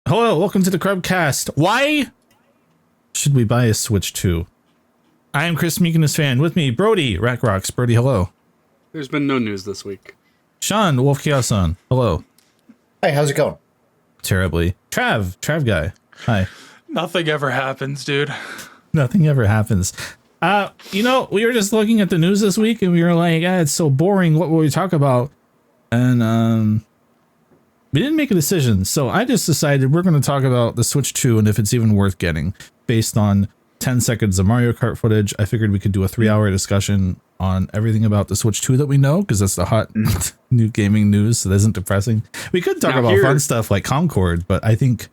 Hello, welcome to the Crubcast. Why should we buy a Switch 2? I am Chris Meekiness fan. With me, Brody, Rack Rocks. Brody, hello. There's been no news this week. Sean, Wolf Chaos-on. Hello. Hey, how's it going? Terribly. Trav guy. Hi. Nothing ever happens, dude. Nothing ever happens. We were just looking at the news this week and we were like, it's so boring. What will we talk about? And we didn't make a decision. So I just decided we're going to talk about the Switch 2 and if it's even worth getting based on 10 seconds of Mario Kart footage. I figured we could do a 3-hour discussion on everything about the Switch 2 that we know, because that's the hot new gaming news. So that isn't depressing. We could talk about fun stuff like Concord, but I think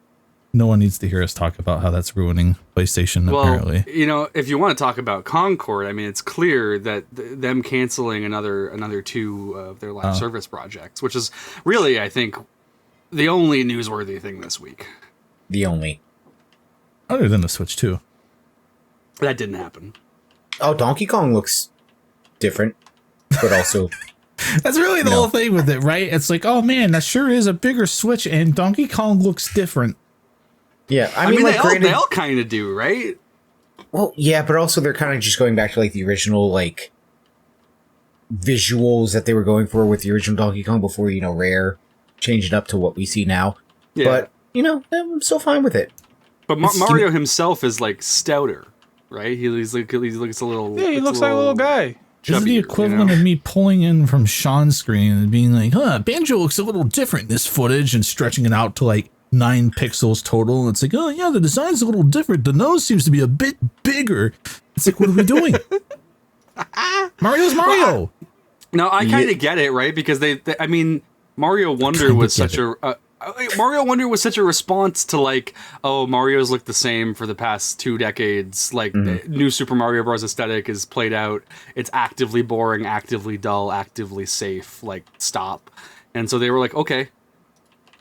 no one needs to hear us talk about how that's ruining PlayStation, apparently. If you want to talk about Concord, I mean, it's clear that them canceling another two of their live service projects, which is really, I think, the only newsworthy thing this week. The only. Other than the Switch 2. That didn't happen. Oh, Donkey Kong looks different, but also... That's really the whole thing with it, right? It's like, oh man, that sure is a bigger Switch and Donkey Kong looks different. Yeah, I mean they all kind of do, right? Well, yeah, but also they're kind of just going back to like the original like visuals that they were going for with the original Donkey Kong before, Rare changed it up to what we see now. Yeah. But, I'm still fine with it. But Mario himself is like stouter, right? He looks a little... Yeah, he looks like a little guy. This is the equivalent of me pulling in from Sean's screen and being like, Banjo looks a little different in this footage, and stretching it out to like 9 pixels total. And it's like, oh yeah, the design's a little different. The nose seems to be a bit bigger. It's like, what are we doing? Mario's Mario. No, I kind of get it, right? Because Mario Wonder was such a response to like, oh, Mario's looked the same for the past 2 decades. Like, the new Super Mario Bros. Aesthetic is played out. It's actively boring, actively dull, actively safe. Like, stop. And so they were like, okay.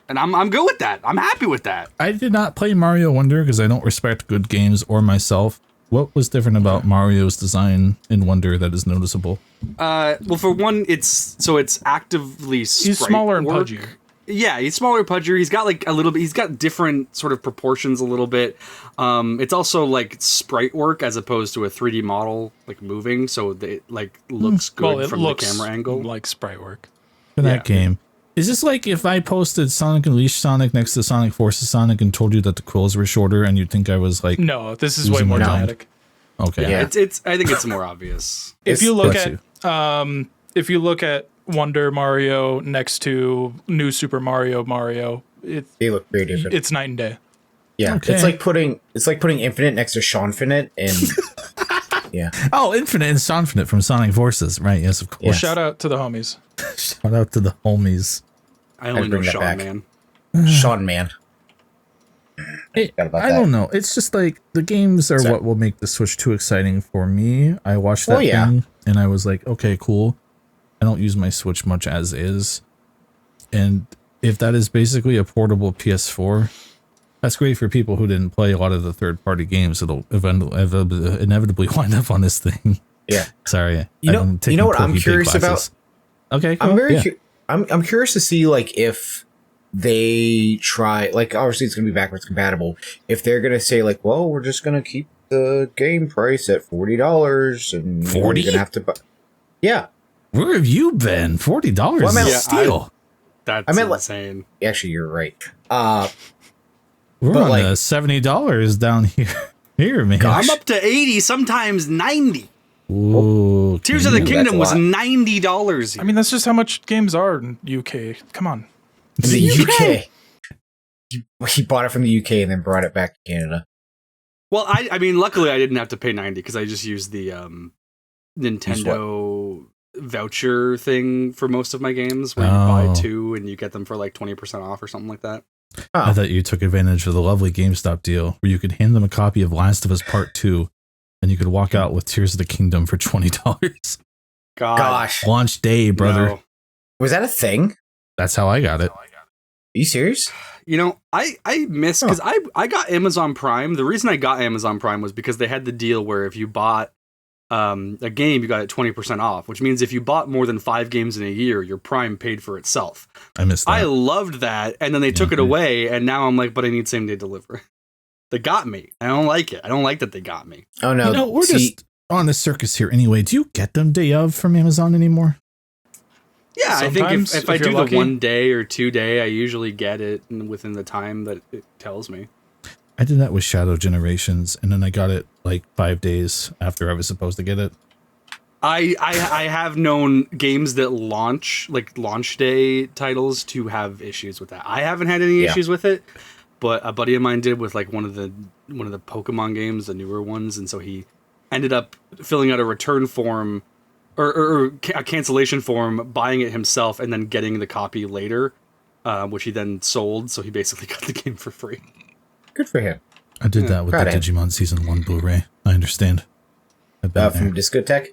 And I'm good with that. I'm happy with that. I did not play Mario Wonder because I don't respect good games or myself. What was different about Mario's design in Wonder that is noticeable? Well, for one, it's actively he's smaller and work. pudgier. Yeah, he's smaller, pudgier. He's got like a little bit. He's got different sort of proportions a little bit. It's also like sprite work as opposed to a 3D model like moving, so it like looks good from the camera angle, like sprite work. For that game, is this like if I posted Sonic Unleashed Sonic next to Sonic Forces Sonic and told you that the quills were shorter, and you'd think I was like, no, this is way more dramatic. Okay, yeah, it's. I think it's more obvious. If you look at Wonder Mario next to New Super Mario, they look very different. It's night and day. Yeah, okay. It's like putting Infinite next to Seanfinite, and yeah. Oh, Infinite and Seanfinite from Sonic Forces, right? Yes, of course. Well, shout out to the homies. Shout out to the homies. I only know Sean Man. Sean Man. I don't know. It's just like the games are what will make the Switch 2 exciting for me. I watched that thing and I was like, okay, cool. I don't use my Switch much as is. And if that is basically a portable PS4, that's great for people who didn't play a lot of the third-party games. It'll inevitably wind up on this thing. Yeah. Sorry. You know what I'm curious about? Okay, cool. I'm curious to see like if they try, like, obviously it's going to be backwards compatible. If they're going to say like, well, we're just going to keep the game price at $40 and you're going to have to buy. Yeah. Where have you been? $40 is a steal. That's insane. Actually, you're right. We're on like, $70 down here, man. I'm up to 80, sometimes 90. Ooh, Tears of the Kingdom was $90. I mean, that's just how much games are in UK. Come on. In the UK. He bought it from the UK and then brought it back to Canada. Well, I mean, luckily I didn't have to pay 90 because I just used the Nintendo voucher thing for most of my games, where you buy 2 and you get them for like 20% off or something like that. I thought you took advantage of the lovely GameStop deal where you could hand them a copy of Last of Us Part 2 and you could walk out with Tears of the Kingdom for $20. Gosh. Launch day, brother. No. Was that a thing? That's how I got it. Are you serious? I missed because I got Amazon Prime. The reason I got Amazon Prime was because they had the deal where if you bought a game, you got it 20% off, which means if you bought more than 5 games in a year, your Prime paid for itself. I missed that. I loved that, and then they took it away, and now I'm like, but I need same day delivery. They got me. I don't like it. I don't like that they got me. Oh no, you know, we're just on the circus here anyway. Do you get them day of from Amazon anymore? Yeah, Sometimes, I think if I do lucky. the 1 day or 2 day, I usually get it within the time that it tells me. I did that with Shadow Generations, and then I got it like 5 days after I was supposed to get it. I have known games that launch day titles to have issues with that. I haven't had any issues with it, but a buddy of mine did with like one of the Pokemon games, the newer ones, and so he ended up filling out a return form or a cancellation form, buying it himself, and then getting the copy later, which he then sold. So he basically got the game for free. Good for him. I did that with the Digimon Season 1 Blu-ray. I understand. From Discotech?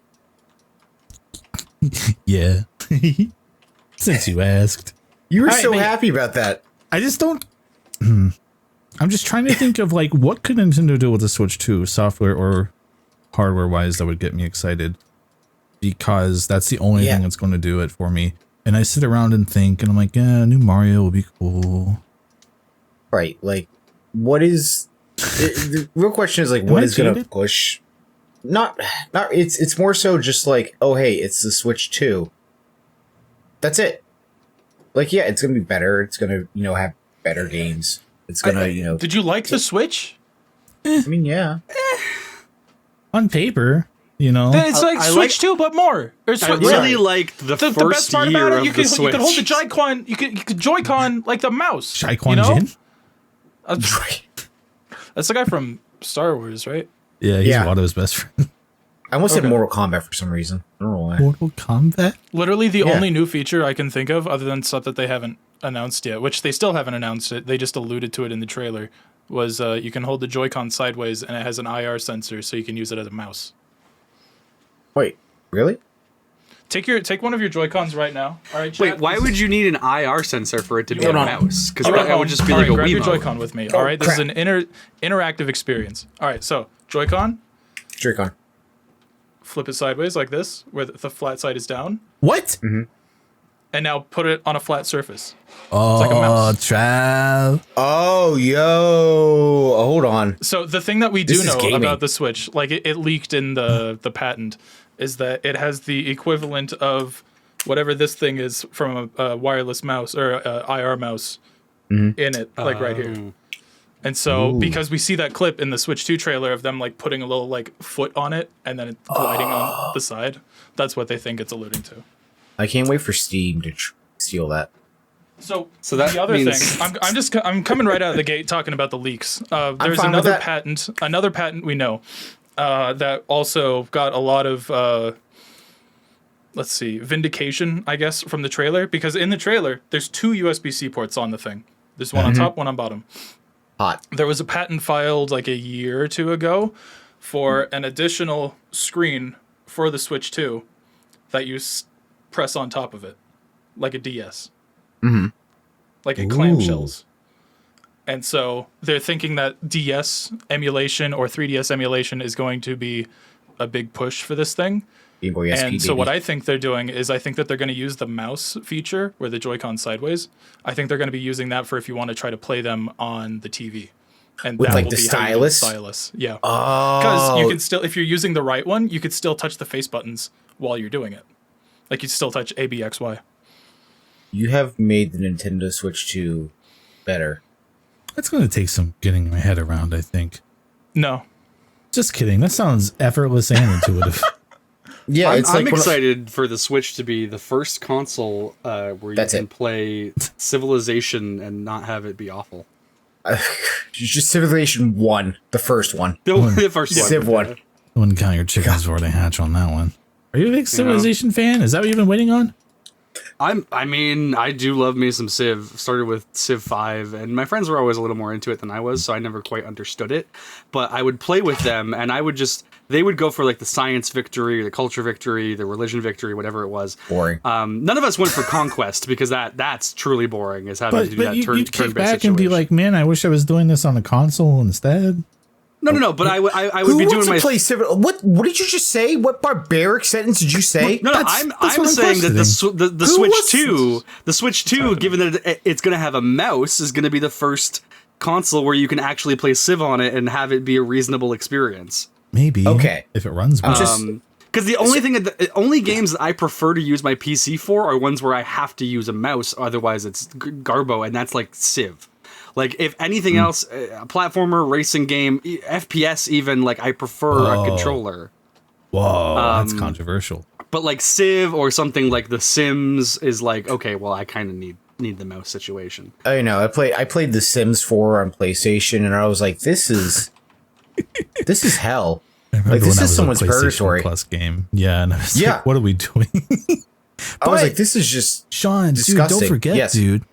Yeah. Since you asked. You were so happy about that. I just don't... I'm just trying to think of, like, what could Nintendo do with the Switch 2, software or hardware-wise, that would get me excited. Because that's the only thing that's going to do it for me. And I sit around and think, and I'm like, yeah, new Mario will be cool. Right, like, what is... the real question is, like, what is going to push... Not it's more so just like, oh hey, it's the Switch 2. That's it. Like, yeah, it's gonna be better. It's gonna, have better games. It's gonna, Did you like the Switch? I mean, yeah. On paper, It's like Switch 2, but more. Or I really liked the first best part year about it, of you the could Switch. hold the Joy-Con. You could Joy-Con like the mouse. Joy-Con Jin? That's the guy from Star Wars, right? Yeah, he's Watto's best friend. I almost said Mortal Kombat for some reason. I don't know why. Mortal Kombat? Literally the only new feature I can think of, other than stuff that they haven't announced yet, which they still haven't announced it, they just alluded to it in the trailer, was you can hold the Joy-Con sideways and it has an IR sensor so you can use it as a mouse. Wait, really? Take one of your Joy-Cons right now. All right, chat. Wait, why would you need an IR sensor for it to be a mouse? Because that would just be all like right, a grab your Wiimote. Joy-Con with me. All right, this is an interactive experience. All right, so Joy-Con, flip it sideways like this, where the flat side is down. What? Mm-hmm. And now put it on a flat surface. Oh, it's like a mouse. Trav. Oh, yo. Hold on. So the thing that we do know about the Switch, like it leaked in the patent, is that it has the equivalent of whatever this thing is from a wireless mouse or a IR mouse in it, like right here. And so because we see that clip in the Switch 2 trailer of them like putting a little like foot on it and then it gliding on the side, that's what they think it's alluding to. I can't wait for Steam to steal that. So that the other means... thing, I'm coming right out of the gate talking about the leaks. There's another patent we know that also got a lot of vindication, I guess, from the trailer, because in the trailer there's 2 USB-C ports on the thing. There's one on top, one on bottom. Hot. There was a patent filed like a year or 2 ago for an additional screen for the Switch 2 that you press on top of it, like a DS. Like it clamshells. And so they're thinking that DS emulation or 3DS emulation is going to be a big push for this thing. And so what I think they're doing is I think that they're going to use the mouse feature where the Joy-Con sideways. I think they're going to be using that for if you want to try to play them on the TV. And with that like will the be stylus? Stylus. Yeah. Oh. Because you can still, if you're using the right one, you could still touch the face buttons while you're doing it. Like you still touch A, B, X, Y. You have made the Nintendo Switch 2 better. That's going to take some getting my head around, I think. No. Just kidding. That sounds effortless and intuitive. Yeah, I'm excited for the Switch to be the first console where you can play Civilization and not have it be awful. Just Civilization 1, the first one. The first one. Civ 1. I wouldn't count your chickens before they hatch on that one. Are you a big Civilization fan? Is that what you've been waiting on? I do love me some Civ. Started with Civ 5, and my friends were always a little more into it than I was, so I never quite understood it. But I would play with them, and they would go for like the science victory, the culture victory, the religion victory, whatever it was. Boring. None of us went for conquest because that's truly boring. Is having to do that you'd kick turn-based back situation. and be like, man, I wish I was doing this on a console instead. No. But I would Who be wants doing to my play Civ? What did you just say? What barbaric sentence did you say? No, I'm saying that the Switch 2, given that it's going to have a mouse, is going to be the first console where you can actually play Civ on it and have it be a reasonable experience. Maybe. Okay. If it runs well. Because the only games that I prefer to use my PC for are ones where I have to use a mouse, otherwise it's garbo, and that's like Civ. Like, if anything else, a platformer, racing game, FPS even, like, I prefer a controller. Whoa, that's controversial. But, like, Civ or something like The Sims is like, okay, well, I kind of need the mouse situation. I know. I played The Sims 4 on PlayStation, and I was like, this is hell. Like, this is someone's purgatory. Plus game. Yeah, and I was like, what are we doing? I was like, this is just Sean, disgusting. Dude, don't forget, dude.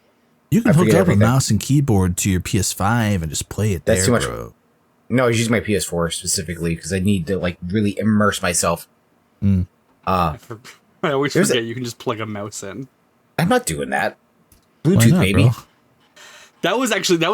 You can hook up a mouse and keyboard to your PS5 and just play it there, bro. No, I use my PS4 specifically because I need to like really immerse myself. I always forget you can just plug a mouse in. I'm not doing that. Bluetooth, baby. Bro? That was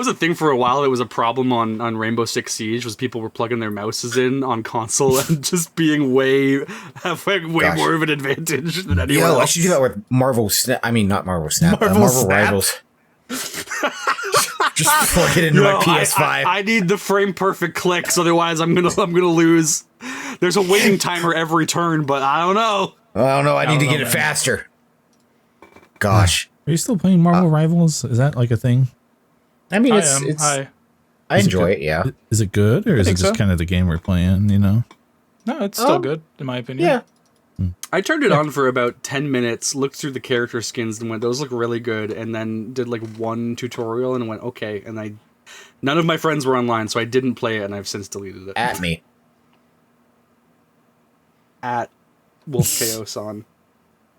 a thing for a while. It was a problem on Rainbow Six Siege, was people were plugging their mouses in on console and just being way more of an advantage than anyone else. I should do that with Marvel Snap. I mean, not Marvel Snap. Marvel Rivals. Just plug it into my PS5. I need the frame perfect clicks, otherwise I'm gonna lose. There's a waiting timer every turn, but I don't know. I need to get it faster. Gosh. Are you still playing Marvel Rivals? Is that like a thing? I mean, I enjoy it, yeah. Is it good, or is it just kind of the game we're playing, you know? No, it's still good, in my opinion. Yeah. I turned it on for about 10 minutes, looked through the character skins and went, those look really good, and then did like one tutorial and went, okay, and none of my friends were online, so I didn't play it, and I've since deleted it. At me. At WolfKO-san.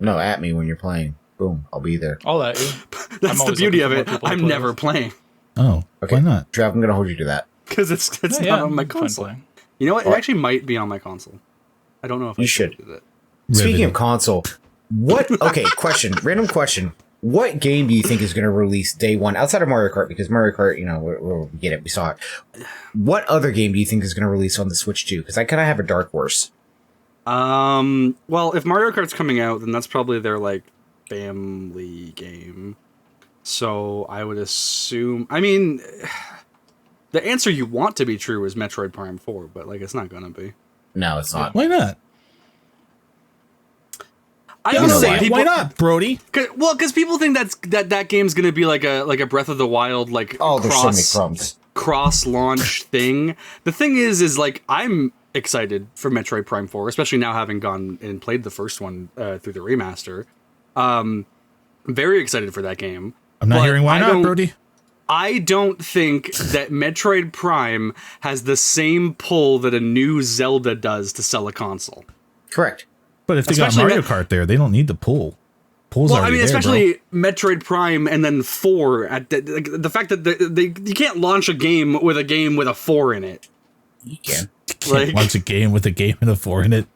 No, at me when you're playing. Boom, I'll be there. I'll let you. That's the beauty of it. I'm never playing. Oh, okay. Why not? Trav, I'm going to hold you to that. Because it's not on my console. You know what? It actually might be on my console. I don't know if I should do that. Speaking of console, random question. What game do you think is going to release day one outside of Mario Kart? Because Mario Kart, we get it. We saw it. What other game do you think is going to release on the Switch 2? Because I kind of have a dark horse. Well, if Mario Kart's coming out, then that's probably their, like, family game. So I would assume... I mean, the answer you want to be true is Metroid Prime 4, but, like, it's not going to be. No, it's not. Why not? I don't know. Why not, Brody? Because people think that game's gonna be like a Breath of the Wild there's so many crumbs. Cross launch thing. The thing is like I'm excited for Metroid Prime 4, especially now having gone and played the first one through the remaster. Very excited for that game. I'm not hearing why not, Brody. I don't think that Metroid Prime has the same pull that a new Zelda does to sell a console. Correct. But if they got Mario Kart there, they don't need the pull. Pull's already there, especially Metroid Prime and then 4. At the fact that you can't launch a game with a 4 in it. You can. You can't launch a game with a 4 in it.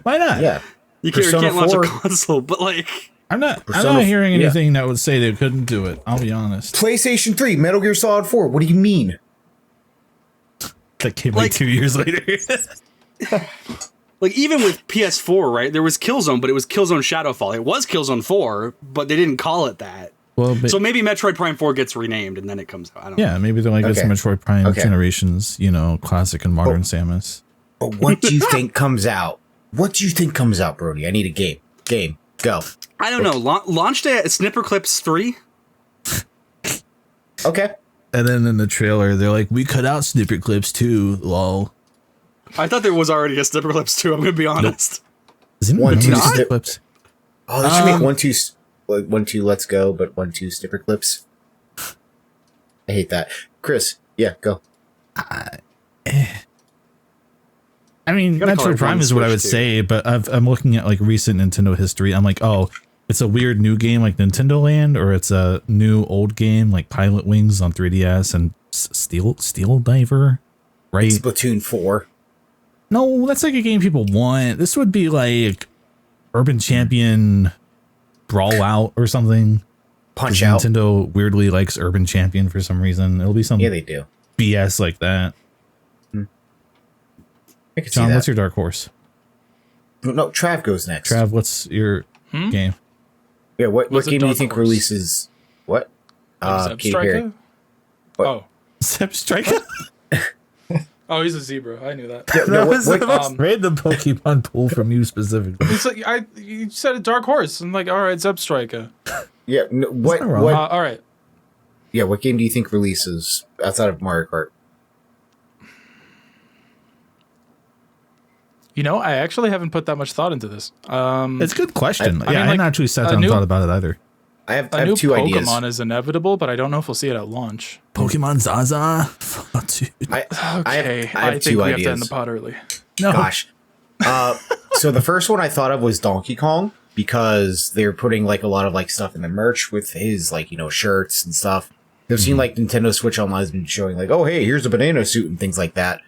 Why not? Yeah. You can't launch a console, but like... I'm not hearing anything that would say they couldn't do it. I'll be honest. PlayStation 3, Metal Gear Solid 4. What do you mean? That came like 2 years later. Like, even with PS4, right, there was Killzone, but it was Killzone Shadowfall. It was Killzone 4, but they didn't call it that. Well, so maybe Metroid Prime 4 gets renamed, and then it comes out. I don't know. Maybe they're like, it's Metroid Prime Generations, classic and modern Samus. But what do you think comes out? What do you think comes out, Brody? I need a game. Game. Go. I don't know. Launched at Snipper Clips 3? Okay. And then in the trailer, they're like, we cut out Snipper Clips too, lol. I thought there was already a Snipper Clips 2, I'm going to be honest. Nope. 1, 2 Snipper Clips. Oh, they should make 1, 2 Let's Go, but 1, 2 Snipper Clips. I hate that. Chris, yeah, go. I mean, Metroid Prime is what I would say, but I'm looking at like recent Nintendo history. I'm like, oh, it's a weird new game like Nintendo Land, or it's a new old game like Pilot Wings on 3DS and Steel Diver, right? Splatoon 4. No, that's like a game people want. This would be like Urban Champion Brawl Out or something. Punch Out. Nintendo weirdly likes Urban Champion for some reason. It'll be some they do. BS like that. I could see John, that. what's your dark horse? No, Trav goes next. Trav, what's your game? Yeah, what What's a game do you dark think horse? releases what? Zeb Katy Perry. Striker? What? Oh. Zeb Striker? Oh, he's a zebra. I knew that. Yeah, no, That was the most um, random Pokemon pull from you specifically. It's like you said a dark horse. I'm like, all right, Zeb Striker. Yeah, no, what? not wrong. What? All right. Yeah, what game do you think releases outside of Mario Kart? You know, I actually haven't put that much thought into this. It's a good question. I I mean, like, hadn't actually sat a down and new- thought about it either. I have A new two Pokemon ideas. is inevitable, but I don't know if we'll see it at launch. Pokemon Zaza? Oh, dude. I Okay, have think two we have to end ideas. the pod early. No. Gosh. So the first one I thought of was Donkey Kong because they're putting like a lot of like stuff in the merch with his like, shirts and stuff. I've seen like Nintendo Switch Online has been showing like, oh, hey, here's a banana suit and things like that.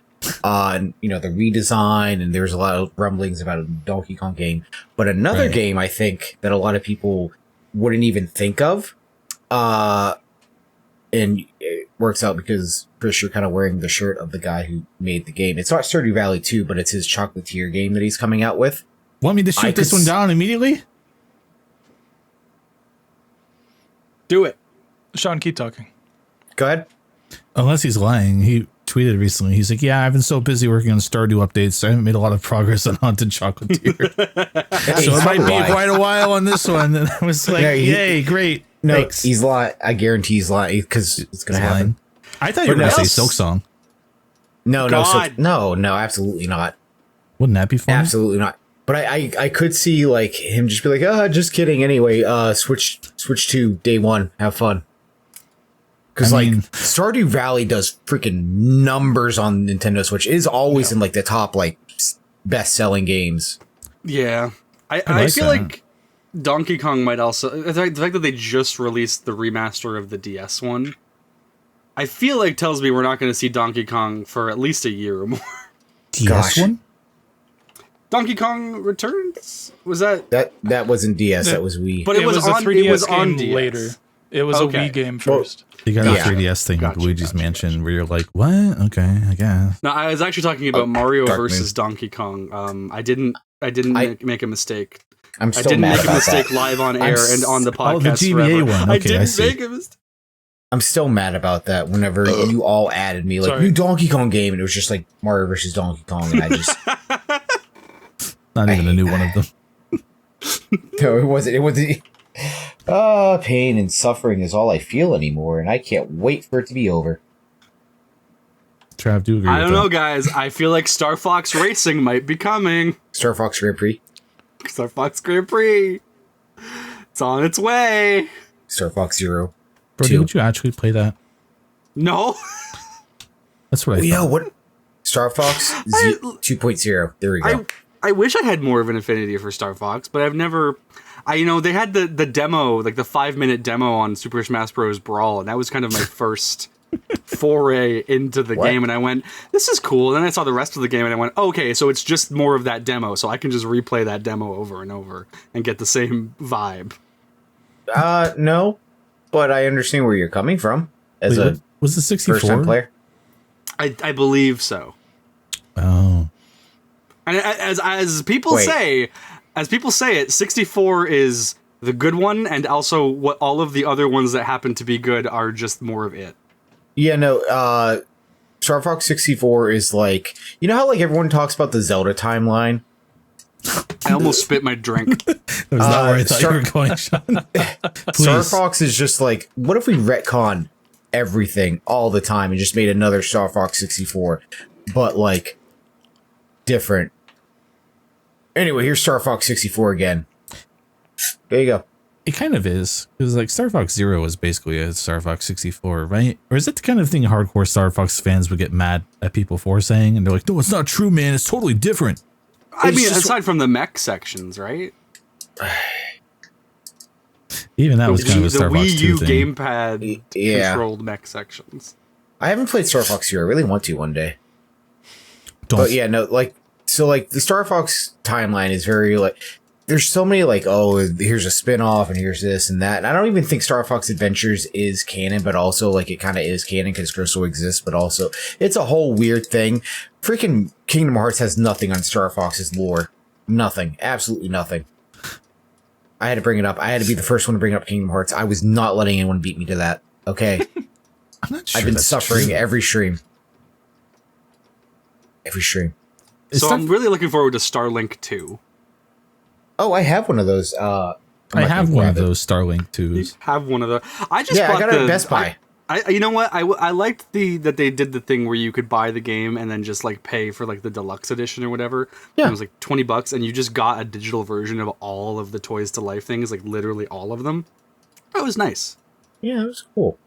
And the redesign, and there's a lot of rumblings about a Donkey Kong game. But another game I think that a lot of people wouldn't even think of, and it works out because Chris, you're kind of wearing the shirt of the guy who made the game. It's not Stardew Valley 2, but it's his Chocolatier game that he's coming out with. Want me to shoot this one down immediately? Do it. Sean, keep talking. Go ahead. Unless he's lying. He tweeted recently. He's like, yeah, I've been so busy working on Stardew updates, I haven't made a lot of progress on Haunted Chocolatier. So it might be quite a while on this one. And I was like, yay, great. No, Thanks. he's lying. I guarantee he's lying because it's going to He's happen. lying. I thought you were going to say Silk Song. No, God. no, absolutely not. Wouldn't that be fun? Absolutely not. But I could see like him just be like, just kidding. Anyway, switch to day one. Have fun. Because I mean- Stardew Valley does freaking numbers on Nintendo Switch. It is always in like the top like best selling games. Yeah. I like feel that. like Donkey Kong might also... The fact that they just released the remaster of the DS one, I feel like tells me we're not going to see Donkey Kong for at least a year or more. DS Gosh. one? Donkey Kong Returns? Was that... That wasn't DS. That was Wii. But it was a on 3DS it was game on DS. later. It was Okay. a Wii game Well, first. You got Yeah. a 3DS thing Gotcha, with Luigi's gotcha, Mansion where you're like, what? Okay, I guess. No, I was actually talking about Mario Dark versus Moon. Donkey Kong. I didn't make a mistake. I'm I still didn't mad make a about mistake that. live on air and on the podcast. Oh, the GBA forever. one. I Okay, I didn't see. make a mistake. I'm still mad about that. Whenever you all added me like Sorry. new Donkey Kong game, and it was just like Mario versus Donkey Kong, and I just Not even a new one of them. no, it wasn't. It wasn't. Pain and suffering is all I feel anymore, and I can't wait for it to be over. Trav, do you agree I with don't know, that? guys. I feel like Star Fox Racing might be coming. Star Fox Grand Prix, Star Fox Grand Prix. It's on its way. Star Fox Zero. Brody, 2. would you actually play that? No. That's what I Yeah, thought. what? Star Fox 2.0. There we go. I wish I had more of an affinity for Star Fox, but I've never... they had the demo, like the 5-minute demo on Super Smash Bros. Brawl, and that was kind of my first foray into the What? game, and I went, this is cool. And then I saw the rest of the game, and I went, okay, so it's just more of that demo, so I can just replay that demo over and over and get the same vibe. No, but I understand where you're coming from as Wait, a what? Was the first-time 64? player. I believe so. Oh. And as people Wait. say, it 64 is the good one, and also what all of the other ones that happen to be good are just more of it. Yeah, no. Star Fox 64 is like, you know how like everyone talks about the Zelda timeline. I almost spit my drink. That was not where I thought Star- you were going, Sean. Star Please. Fox is just like, what if we retcon everything all the time and just made another Star Fox 64, but like different. Anyway, here's Star Fox 64 again. There you go. It kind of is. Because like Star Fox Zero is basically a Star Fox 64, right? Or is it the kind of thing hardcore Star Fox fans would get mad at people for saying? And they're like, no, it's not true, man. It's totally different. I mean, just- aside from the mech sections, right? Even that was kind of a The Star Fox Wii 2 U thing. gamepad Yeah. controlled mech sections. I haven't played Star Fox Zero. I really want to one day. Don't. But yeah, no, like, so like the Star Fox timeline is very like, there's so many like, oh, here's a spin-off and here's this and that. And I don't even think Star Fox Adventures is canon, but also like it kind of is canon because Crystal exists, but also it's a whole weird thing. Freaking Kingdom Hearts has nothing on Star Fox's lore. Nothing. Absolutely nothing. I had to bring it up. I had to be the first one to bring up Kingdom Hearts. I was not letting anyone beat me to that. Okay. I'm not sure I've been suffering every stream. Every stream. So I'm really looking forward to Starlink 2. Oh, I have one of those. I have one of those Starlink 2s. You have one of those. I got it at Best Buy. You know what? I liked that they did the thing where you could buy the game and then just like pay for like the deluxe edition or whatever. Yeah. It was like $20 and you just got a digital version of all of the Toys to Life things, like literally all of them. That was nice. Yeah, it was cool.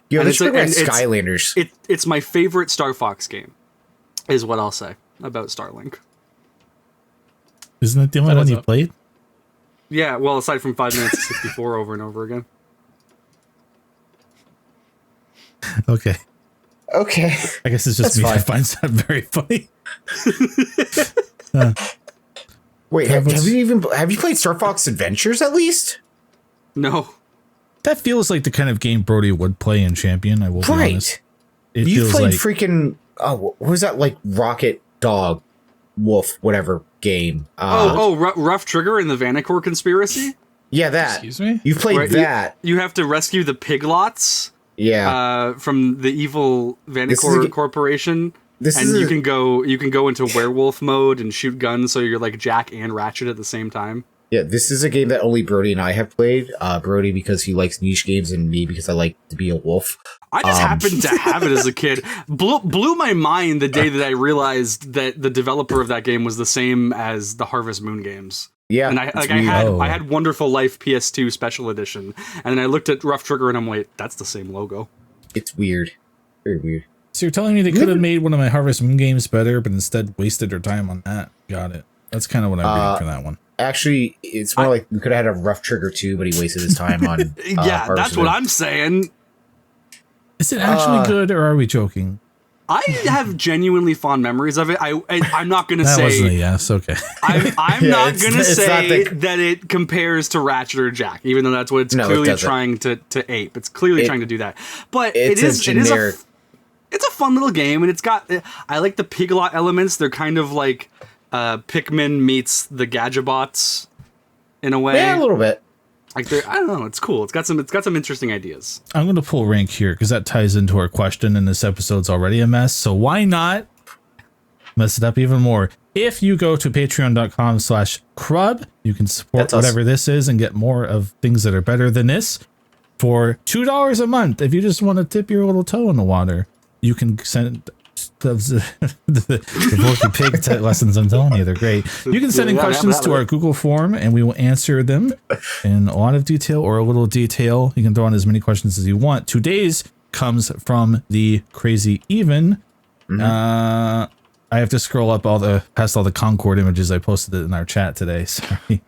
Yo, let's bring back Skylanders. It's my favorite Star Fox game, is what I'll say about Starlink. Isn't that the only one you played? Yeah, well, aside from 5 minutes to 64 over and over again. Okay. I guess it's just me that finds that very funny. Wait, have you played Star Fox Adventures at least? No. That feels like the kind of game Brody would play in Champion, I will be honest. You played like freaking, what was that, like Rocket Dog, Wolf, whatever game. Rough Trigger and the Vanacore Conspiracy? Yeah, that. Excuse me? You played that. You have to rescue the piglots. Yeah. From the evil Vanacore Corporation. You can go into werewolf mode and shoot guns, so you're like Jack and Ratchet at the same time. Yeah, this is a game that only Brody and I have played. Brody because he likes niche games, and me because I like to be a wolf. I just happened to have it as a kid. Blew my mind the day that I realized that the developer of that game was the same as the Harvest Moon games. Yeah, and I had Wonderful Life PS2 Special Edition, and then I looked at Rough Trigger and I'm like, that's the same logo. It's weird, very weird. So you're telling me they could have made one of my Harvest Moon games better, but instead wasted their time on that? Got it. That's kind of what I'm reading for that one. Actually, it's more like we could have had a Rough Trigger 2, but he wasted his time on. Yeah, that's what I'm saying. Is it actually good, or are we joking? I have genuinely fond memories of it. I'm not going to say... That wasn't a yes, okay. I'm not going to say that it compares to Ratchet or Jack, even though that's what it's clearly trying to ape. It's clearly trying to do that. But it's a fun little game, and it's got... I like the Piglot elements. They're kind of like Pikmin meets the Gadgetobots in a way. Yeah, a little bit. Like I don't know, it's cool. It's got some interesting ideas. I'm going to pull rank here because that ties into our question, and this episode's already a mess. So why not mess it up even more? If you go to patreon.com/Crub, you can support whatever this is and get more of things that are better than this for $2 a month. If you just want to dip your little toe in the water, you can send the Porky Pig lessons. I'm telling you, they're great. You can send in questions to our Google form, and we will answer them in a lot of detail or a little detail. You can throw in as many questions as you want. Today's comes from TheCrazyEven. Mm-hmm. I have to scroll up past all the Concord images. I posted it in our chat today. Sorry.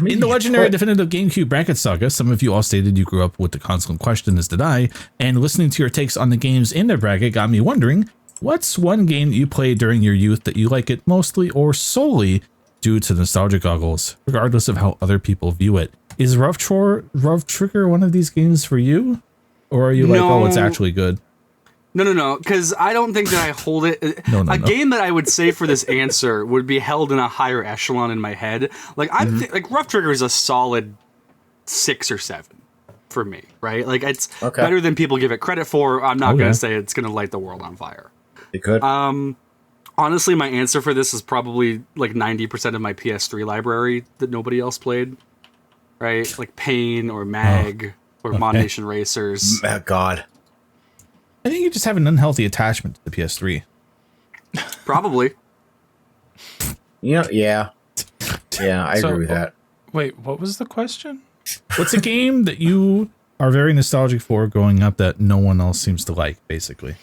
In the legendary definitive GameCube bracket saga, some of you all stated you grew up with the console in question, as did I, and listening to your takes on the games in the bracket got me wondering, what's one game that you played during your youth that you like it mostly or solely due to nostalgia goggles, regardless of how other people view it? Is Rough Trigger one of these games for you? Or are you like, oh, it's actually good? No, because I don't think that I hold it. A game that I would say for this answer would be held in a higher echelon in my head. Like like Rough Trigger is a solid 6 or 7 for me, right? Like it's better than people give it credit for. I'm not going to say it's going to light the world on fire. It could. Honestly, my answer for this is probably like 90% of my PS3 library that nobody else played, right? Like Pain or Mag or Mod Nation Racers. Oh, God. I think you just have an unhealthy attachment to the PS3. Probably. Yeah, I agree with that. Wait, what was the question? What's a game that you are very nostalgic for growing up that no one else seems to like, basically?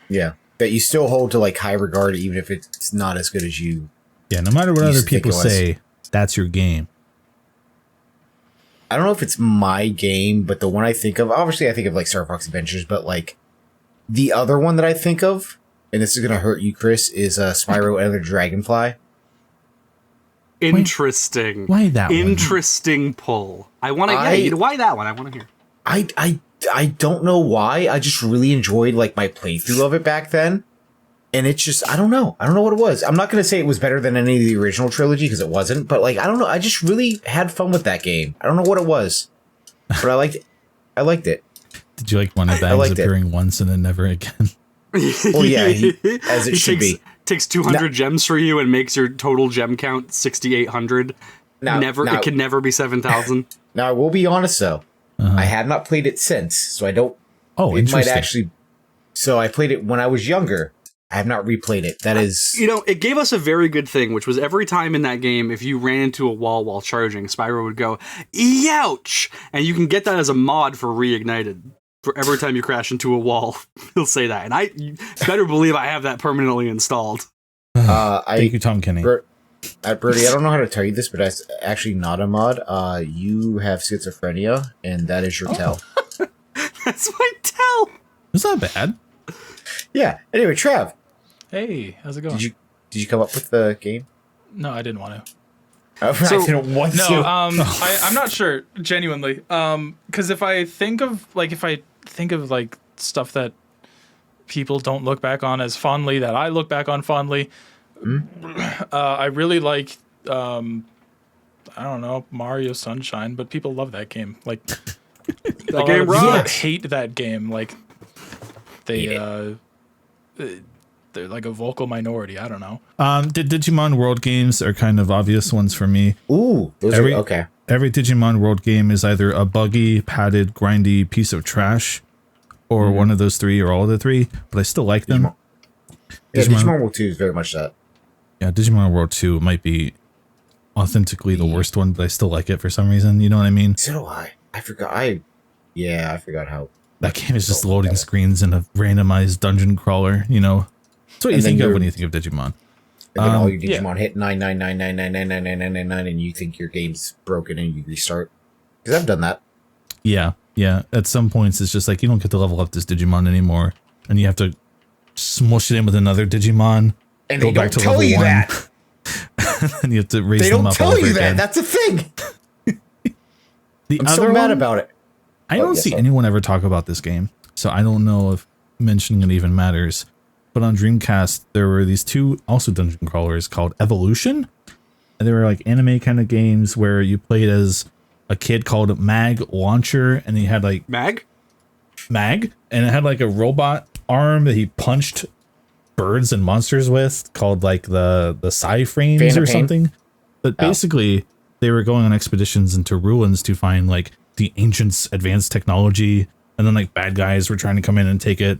Yeah, that you still hold to like high regard, even if it's not as good as you. Yeah, no matter what other people say, that's your game. I don't know if it's my game, but the one I think of, obviously I think of like Star Fox Adventures, but like the other one that I think of, and this is going to hurt you, Chris, is Spyro and the Dragonfly. Interesting. Why that one? Interesting pull. I want to. Why that one? I want to hear. I don't know why. I just really enjoyed like my playthrough of it back then. And it's just, I don't know what it was. I'm not going to say it was better than any of the original trilogy because it wasn't, but like, I don't know. I just really had fun with that game. I don't know what it was, but I liked it. I liked it. Did you like Moneybags appearing once and then never again? Well, yeah, as it should be. Takes 200 gems for you and makes your total gem count 6,800. It can never be 7,000. Now, I will be honest though. I have not played it since, so I don't. Oh, it might actually. So I played it when I was younger. I have not replayed it. That is... it gave us a very good thing, which was every time in that game, if you ran into a wall while charging, Spyro would go, "Youch!" And you can get that as a mod for Reignited. For every time you crash into a wall, he'll say that. And you better believe I have that permanently installed. Thank you, Tom Kenny. Brody, I don't know how to tell you this, but that's actually not a mod. You have schizophrenia, and that is your tell. That's my tell! It's not bad. Yeah. Anyway, Trav. Hey, how's it going? Did you come up with the game? No, I didn't want to. I didn't want to. I'm not sure, genuinely. Because if I think of stuff that people don't look back on as fondly, that I look back on fondly, I really like, I don't know, Mario Sunshine, but people love that game. Like, that game rocks. Hate that game. Like, they're like a vocal minority. I don't know. The Digimon World games are kind of obvious ones for me. Ooh, those are okay. Every Digimon World game is either a buggy, padded, grindy piece of trash, or one of those three, or all of the three. But I still like them. Digimon World 2 is very much that. Yeah, Digimon World 2 might be authentically the worst one, but I still like it for some reason. You know what I mean? So do I. I forgot how. That game is just loading screens in a randomized dungeon crawler. You know, that's what you think of when you think of Digimon. And then all your Digimon hit 999999999, and you think your game's broken and you restart. Because I've done that. Yeah. At some points, it's just like you don't get to level up this Digimon anymore, and you have to smush it in with another Digimon. And they don't tell you that. And you have to raise them up. They don't tell you that. That's a thing. I'm so mad about it. I don't see anyone ever talk about this game, so I don't know if mentioning it even matters. But on Dreamcast, there were these two also dungeon crawlers called Evolution. And they were like anime kind of games where you played as a kid called Mag Launcher, and he had like Mag, and it had like a robot arm that he punched birds and monsters with, called like the Psy Frames or something. But basically, they were going on expeditions into ruins to find like the ancients' advanced technology, and then like bad guys were trying to come in and take it.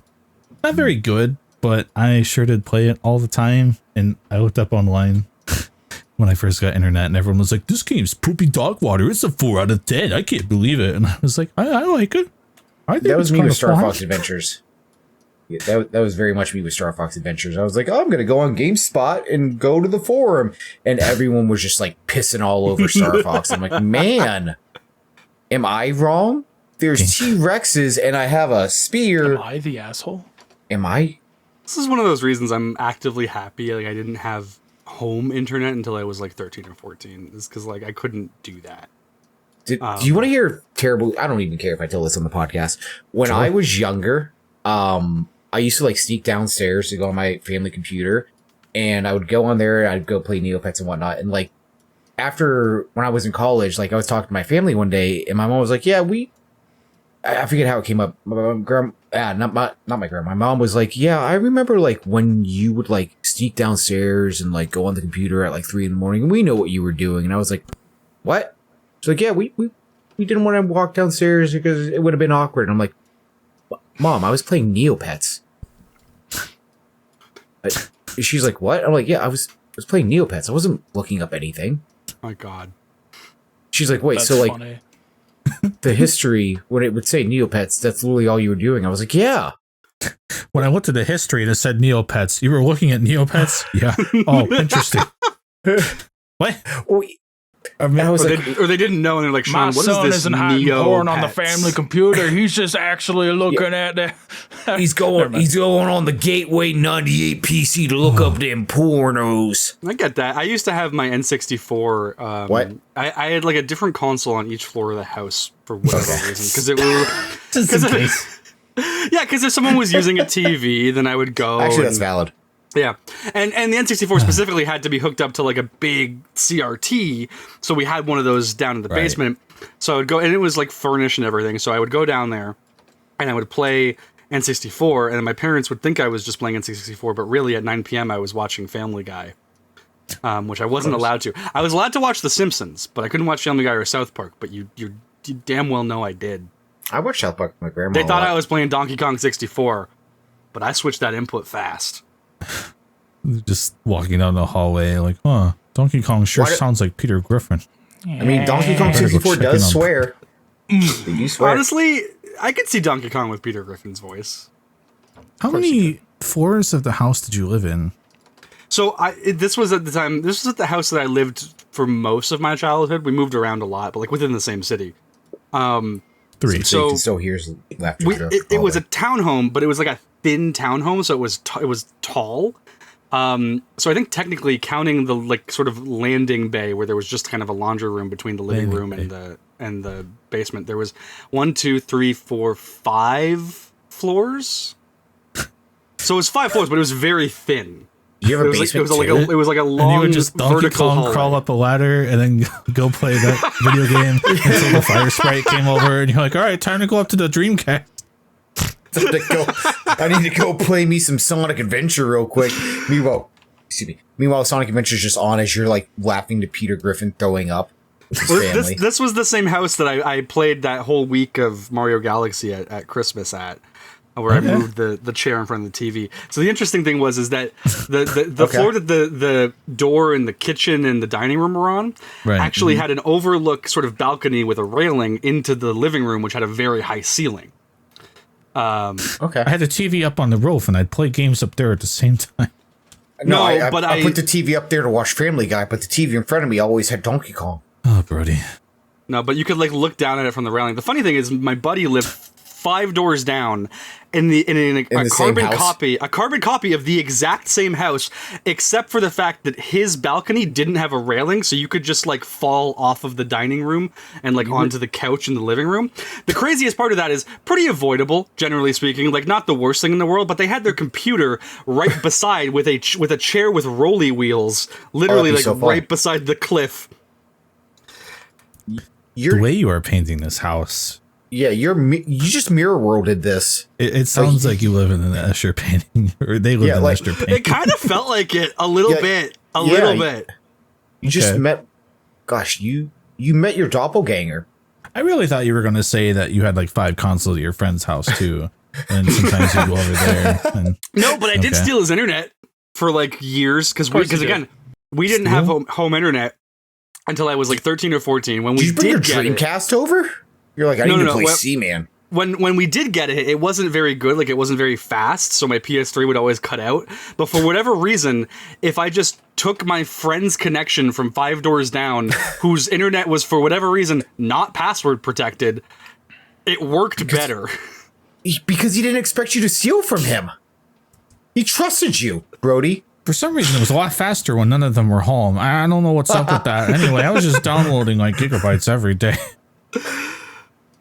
Not very good, but I sure did play it all the time. And I looked up online when I first got internet, and everyone was like, "This game's poopy dog water. It's a 4 out of 10. I can't believe it." And I was like, I like it. I think that was me with Star Fox Adventures. Yeah, that was very much me with Star Fox Adventures. I was like, I'm going to go on GameSpot and go to the forum. And everyone was just like pissing all over Star Fox. I'm like, man, am I wrong? There's T-Rexes and I have a spear. Am I the asshole? Am I? This is one of those reasons I'm actively happy. Like I didn't have home internet until I was like 13 or 14. Is because like I couldn't do that. Do you want to hear terrible? I don't even care if I tell this on the podcast. When I was younger, I used to like sneak downstairs to go on my family computer, and I would go on there and I'd go play Neopets and whatnot. And like after when I was in college, like I was talking to my family one day, and my mom was like, "Yeah, I forget how it came up. My grandma. My mom was like, "Yeah, I remember like when you would like sneak downstairs and like go on the computer at like 3 a.m. and we know what you were doing." And I was like, "What?" She's like, "Yeah, we didn't want to walk downstairs because it would have been awkward." And I'm like, "Mom, I was playing Neopets." She's like, "What?" I'm like, "Yeah, I was playing Neopets. I wasn't looking up anything." My God. She's like, "Wait, That's so like funny. the history when it would say Neopets, that's literally all you were doing?" I was like, "Yeah." When I looked at the history and it said Neopets, you were looking at Neopets? Yeah. Oh, interesting. What? I mean, was or they didn't know, and they're like, My Sean, what son is this isn't hiding porn on the Neopets? family computer. He's just actually looking at the. he's going on the Gateway 98 PC to look up them pornos. I get that. I used to have my N64. What? I had like a different console on each floor of the house for whatever reason. Because it was. just in case. Yeah, because if someone was using a TV, then I would go. Actually, that's valid. Yeah, and the N64 specifically had to be hooked up to like a big CRT, so we had one of those down in the basement. So I would go, and it was like furnished and everything. So I would go down there, and I would play N64, and my parents would think I was just playing N64, but really at 9 p.m. I was watching Family Guy, which I wasn't allowed to. I was allowed to watch The Simpsons, but I couldn't watch Family Guy or South Park. But you damn well know I did. I watched South Park with my grandma. They thought I was playing Donkey Kong 64, but I switched that input fast. Just walking down the hallway, like, Donkey Kong sure sounds like Peter Griffin. I mean, Donkey Kong 64 does swear. They do swear. Honestly, I could see Donkey Kong with Peter Griffin's voice. How many floors of the house did you live in? So this was at the house that I lived for most of my childhood. We moved around a lot, but like within the same city. 3. So you can still hear laughter. It was a townhome, but it was like a thin townhome, so it was tall. So I think technically counting the like sort of landing bay where there was just kind of a laundry room between the living room and the basement, there was 1, 2, 3, 4, 5 floors. So it was 5 floors, but it was very thin. You have a basement it was like a long and you would just Donkey vertical Kong hallway. crawl up a ladder and then go play that video game until the fire sprite came over and you're like, all right, time to go up to the Dreamcast. I need to go play me some Sonic Adventure real quick. Meanwhile, Sonic Adventure's just on as you're like laughing to Peter Griffin throwing up with his family. This was the same house that I played that whole week of Mario Galaxy at Christmas at, where I moved the chair in front of the TV. So the interesting thing was that the floor that the door and the kitchen and the dining room were on actually had an overlook sort of balcony with a railing into the living room, which had a very high ceiling. I had a TV up on the roof and I'd play games up there at the same time. No, I put the TV up there to watch Family Guy, but the TV in front of me always had Donkey Kong. Oh, Brody. No, but you could like look down at it from the railing. The funny thing is, my buddy lived 5 doors down in a carbon copy of the exact same house, except for the fact that his balcony didn't have a railing, so you could just like fall off of the dining room and like onto the couch in the living room. The craziest part of that is pretty avoidable, generally speaking, like not the worst thing in the world, but they had their computer right beside with a chair with rolly wheels, literally like right beside the cliff. The way you are painting this house. Yeah, you just mirror worlded this. It sounds like you live in an Escher painting, or they live in an Escher painting. It kind of felt like it a little bit. You just met. Gosh, you met your doppelganger. I really thought you were going to say that you had like 5 consoles at your friend's house too, and sometimes you go over there. No, but I did steal his internet for like years because again we didn't have home internet until I was like 13 or 14. When we did you bring your Dreamcast over? You're like, I need to play Seaman. When we did get it, it wasn't very good. Like, it wasn't very fast, so my PS3 would always cut out. But for whatever reason, if I just took my friend's connection from 5 doors down, whose internet was, for whatever reason, not password protected, it worked better. Because he didn't expect you to steal from him. He trusted you, Brody. For some reason, it was a lot faster when none of them were home. I don't know what's up with that. Anyway, I was just downloading like gigabytes every day.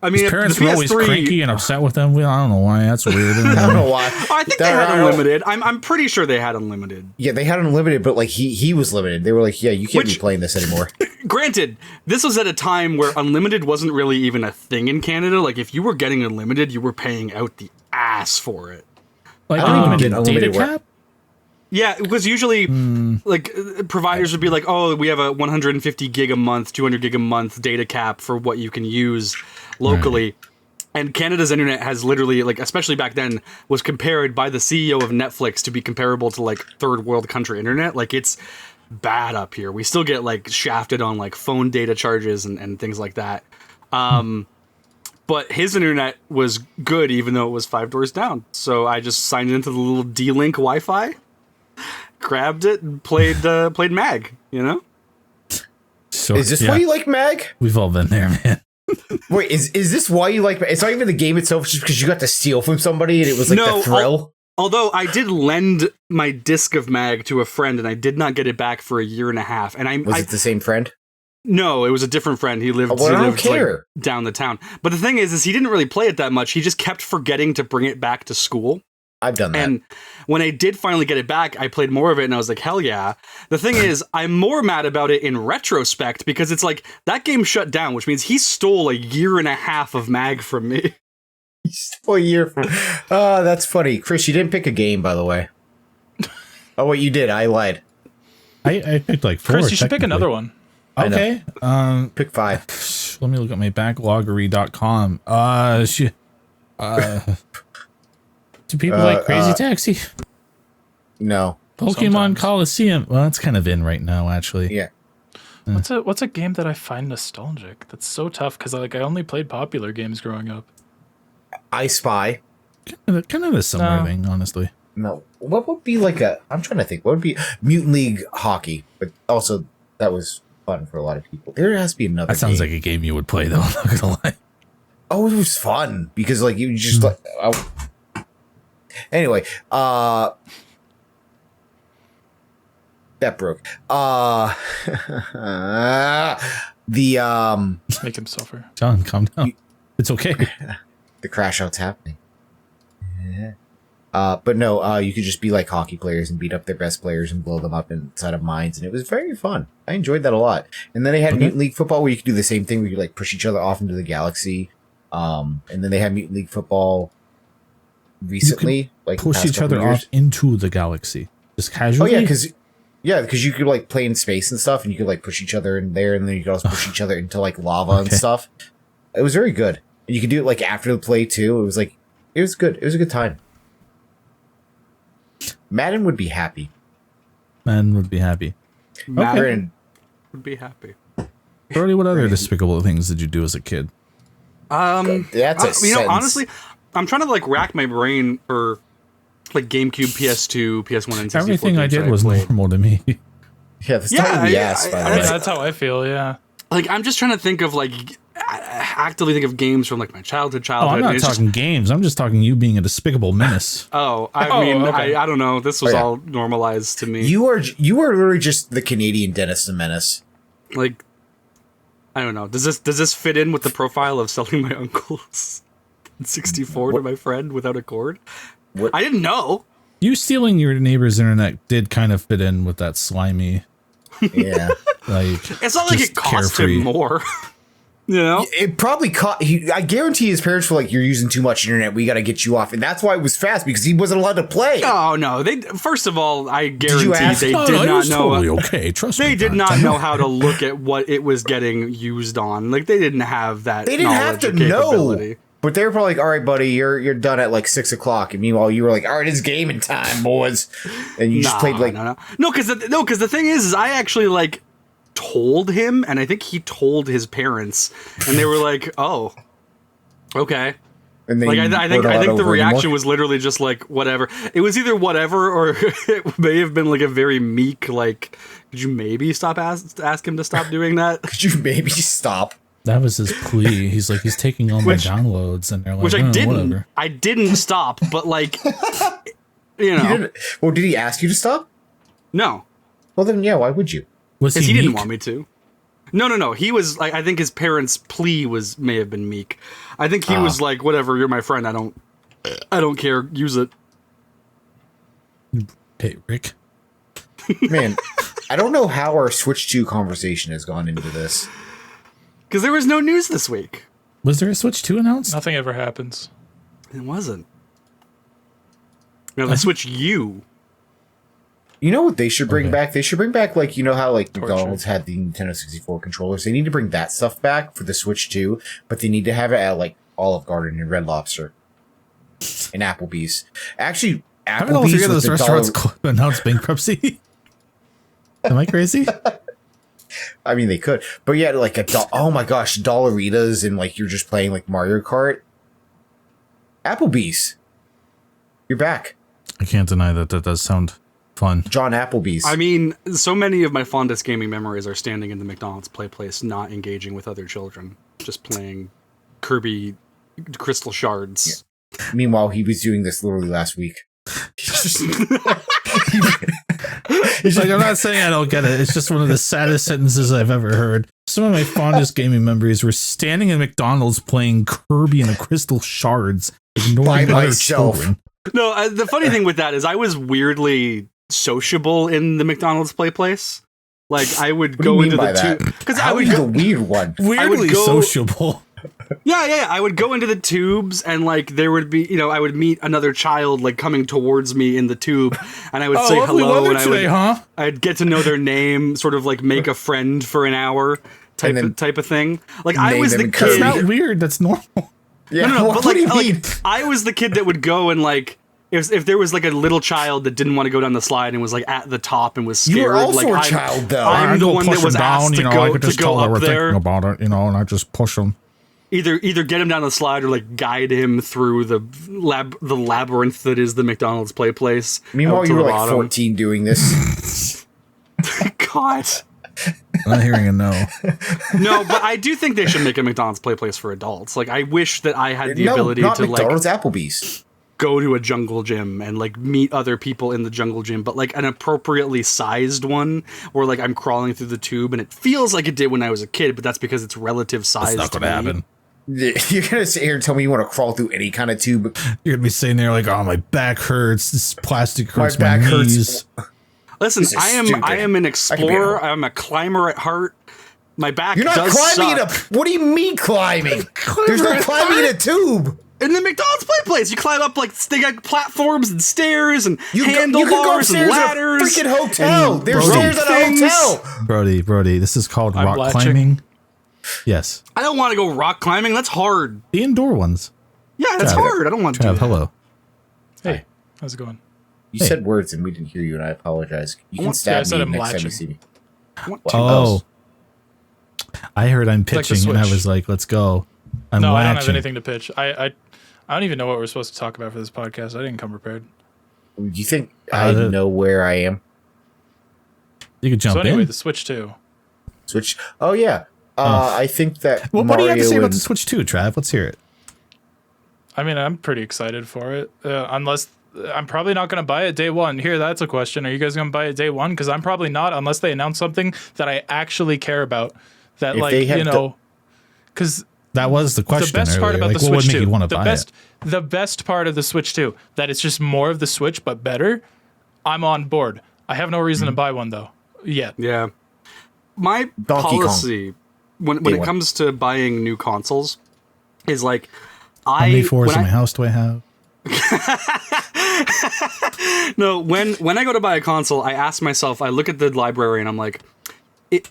I mean, his parents were always cranky and upset with them. I don't know why. That's weird. I don't know why. I think they had unlimited. I'm pretty sure they had unlimited. Yeah, they had unlimited, but like he was limited. They were like, yeah, you can't be playing this anymore. Granted, this was at a time where unlimited wasn't really even a thing in Canada. Like, if you were getting unlimited, you were paying out the ass for it. Like unlimited data cap? Yeah, it was usually like providers would be like, oh, we have a 150 gig a month, 200 gig a month data cap for what you can use locally. Right. And Canada's internet has literally, like, especially back then, was compared by the CEO of Netflix to be comparable to like third world country internet. Like, it's bad up here. We still get like shafted on like phone data charges and things like that. But his internet was good, even though it was 5 doors down. So I just signed into the little D-Link Wi-Fi. Grabbed it and played Mag, you know? So, is this why you like Mag? We've all been there, man. Wait, is this why you like? It's not even the game itself, just because you got to steal from somebody and it was like the thrill. Although I did lend my disc of Mag to a friend, and I did not get it back for a year and a half. And was it the same friend? No, it was a different friend. He lived, I don't care. Like, down the town. But the thing is he didn't really play it that much. He just kept forgetting to bring it back to school. I've done that. And when I did finally get it back, I played more of it, and I was like, hell yeah. The thing is, I'm more mad about it in retrospect, because it's like, that game shut down, which means he stole a year and a half of Mag from me. He stole a year from... Oh, that's funny. Chris, you didn't pick a game, by the way. Oh, wait, you did. I lied. I picked like 4. Chris, you should pick another one. Okay. Pick 5. Let me look at my backloggery.com. Do people like Crazy Taxi? No. Pokemon Sometimes. Coliseum. Well, that's kind of in right now, actually. Yeah. What's a game that I find nostalgic? That's so tough because I only played popular games growing up. I Spy. Kind of a similar No. thing, honestly. No. What would be like a... I'm trying to think. What would be... Mutant League Hockey. But also, that was fun for a lot of people. There has to be another That sounds game. like a game you would play, though. I'm not gonna lie. Oh, it was fun. Because, like, you just... like. Anyway, that broke. Make him suffer. John, calm down. It's okay. The crash out's happening. Yeah. But no, you could just be like hockey players and beat up their best players and blow them up inside of mines, and it was very fun. I enjoyed that a lot. And then they had Mutant League Football, where you could do the same thing, where you like push each other off into the galaxy. And then they had Mutant League Football recently, like push each other off into the galaxy, just casually. Oh yeah, because you could like play in space and stuff, and you could like push each other in there, and then you could also push each other into like lava and stuff. It was very good. And you could do it like after the play too. It was like it was good. It was a good time. Madden would be happy. Man would be happy. Madden would be happy. Brody, what other despicable things did you do as a kid? That's a you know, honestly, I'm trying to like rack my brain for like GameCube, PS2, PS1, and 64. Everything I games did that was played. normal to me. Yeah, that's totally yes. By the way. That's how I feel. Yeah. Like, I'm just trying to think of like actively think of games from like my childhood. Oh, I'm not talking games. I'm just talking you being a despicable menace. I mean, okay. I don't know. This was all normalized to me. You are literally just the Canadian Dennis the Menace. Like, I don't know. Does this fit in with the profile of selling my uncle's 64 to my friend without a cord? I didn't know. You stealing your neighbor's internet did kind of fit in with that slimy. Yeah. Like, It's not like just it cost carefree. him more. You know? It probably caught. I guarantee his parents were like, "You're using too much internet. We got to get you off." And that's why it was fast, because he wasn't allowed to play. Oh no! They first of all, I guarantee ask? they Oh, did no, it not was know. totally okay. Trust me. They did Don. not know how to look at what it was getting used on. Like, they didn't have that. They didn't have knowledge to or know. capability. But they were probably like, "All right, buddy, you're done at like 6 o'clock." And meanwhile, you were like, "All right, it's gaming time, boys." And you just played like no, because the thing is I actually like told him, and I think he told his parents, and they were like, "Oh, okay." And then Like I think the reaction was literally just like whatever. It was either whatever, or it may have been like a very meek like, "Could you maybe stop ask him to stop doing that?" Could you maybe stop? That was his plea. He's like, he's taking all my downloads, and they're like, Which I didn't. Whatever. I didn't stop, but like, you know, Well, did he ask you to stop? no, Well, then yeah. Why would you? Was because he didn't meek? want me to. No. He was like, I think his parents' plea may have been meek. I think he was like, whatever, you're my friend. I don't care. Use it. Hey, Rick. Man, I don't know how our Switch 2 conversation has gone into this. Because there was no news this week. Was there a Switch 2 announced? Nothing ever happens. It wasn't. No, the Switch U. You know what they should bring Okay. back? They should bring back, like, you know how, like, Torture. McDonald's had the Nintendo 64 controllers? They need to bring that stuff back for the Switch 2, but they need to have it at, like, Olive Garden and Red Lobster. And Applebee's. Actually, I don't know if Applebee's you're with those the restaurants announced bankruptcy. Am I crazy? I mean, they could. But yeah, like, oh my gosh, Dollaritas, and, like, you're just playing, like, Mario Kart. Applebee's. You're back. I can't deny that does sound Fun. John Applebee's. I mean, so many of my fondest gaming memories are standing in the McDonald's play place, not engaging with other children, just playing Kirby Crystal Shards. Yeah. Meanwhile, he was doing this literally last week. He's like, I'm not saying I don't get it. It's just one of the saddest sentences I've ever heard. Some of my fondest gaming memories were standing in McDonald's playing Kirby and the Crystal Shards, ignoring other children. No, the funny thing with that is I was weirdly sociable in the McDonald's play place. Like, I would go into the tube because I would go the weird one. Weirdly sociable. Yeah. I would go into the tubes and like there would be, I would meet another child like coming towards me in the tube, and I would say hello, and I'd get to know their name, sort of like make a friend for an hour type of thing. Like I was the kid. That's not weird. That's normal. Yeah, no, but like I was the kid that would go and like if there was like a little child that didn't want to go down the slide and was like at the top and was scared. You were also like, a child, though. I'm the one that was asked to go up there. About it, and I just push him. Either get him down the slide or like guide him through the labyrinth that is the McDonald's play place. Meanwhile, you were like 14 doing this. God. I'm not hearing a no. No, but I do think they should make a McDonald's play place for adults. Like, I wish that I had the ability not to McDonald's, like Applebee's. Go to a jungle gym and like meet other people in the jungle gym, but like an appropriately sized one where like I'm crawling through the tube and it feels like it did when I was a kid, but that's because it's relative size. That's not gonna happen. You're gonna sit here and tell me you want to crawl through any kind of tube? You're gonna be sitting there like, oh, my back hurts. This plastic hurts my knees. Listen, I am an explorer. I'm a climber at heart. My back. You're not climbing what do you mean climbing? There's no climbing in a tube. In the McDonald's play place, you climb up like they got platforms and stairs and handlebars and ladders. Freaking hotel. There's stairs at a hotel. Brody, this is called rock climbing. Yes. I don't want to go rock climbing. That's hard. The indoor ones. Yeah, that's hard. I don't want to. Hello. Hey, how's it going? You said words and we didn't hear you, and I apologize. You can stab me next time you see me. Oh. I heard I'm pitching, and I was like, let's go. I don't have anything to pitch. I don't even know what we're supposed to talk about for this podcast. I didn't come prepared. Do you think I know where I am? You could jump in. So anyway, the Switch 2. Switch. Oh, yeah. I think that what do you have to say about the Switch 2, Trav? Let's hear it. I mean, I'm pretty excited for it. Unless I'm probably not going to buy it day one. Here, that's a question. Are you guys going to buy it day one? Because I'm probably not, unless they announce something that I actually care about. That, because that was the question. The best part about the Switch 2, the best part of the Switch 2, that it's just more of the Switch but better. I'm on board. I have no reason to buy one though yet. Yeah, my policy when it comes to buying new consoles is like, how many floors in my house do I have? No, when I go to buy a console, I ask myself, I look at the library and I'm like,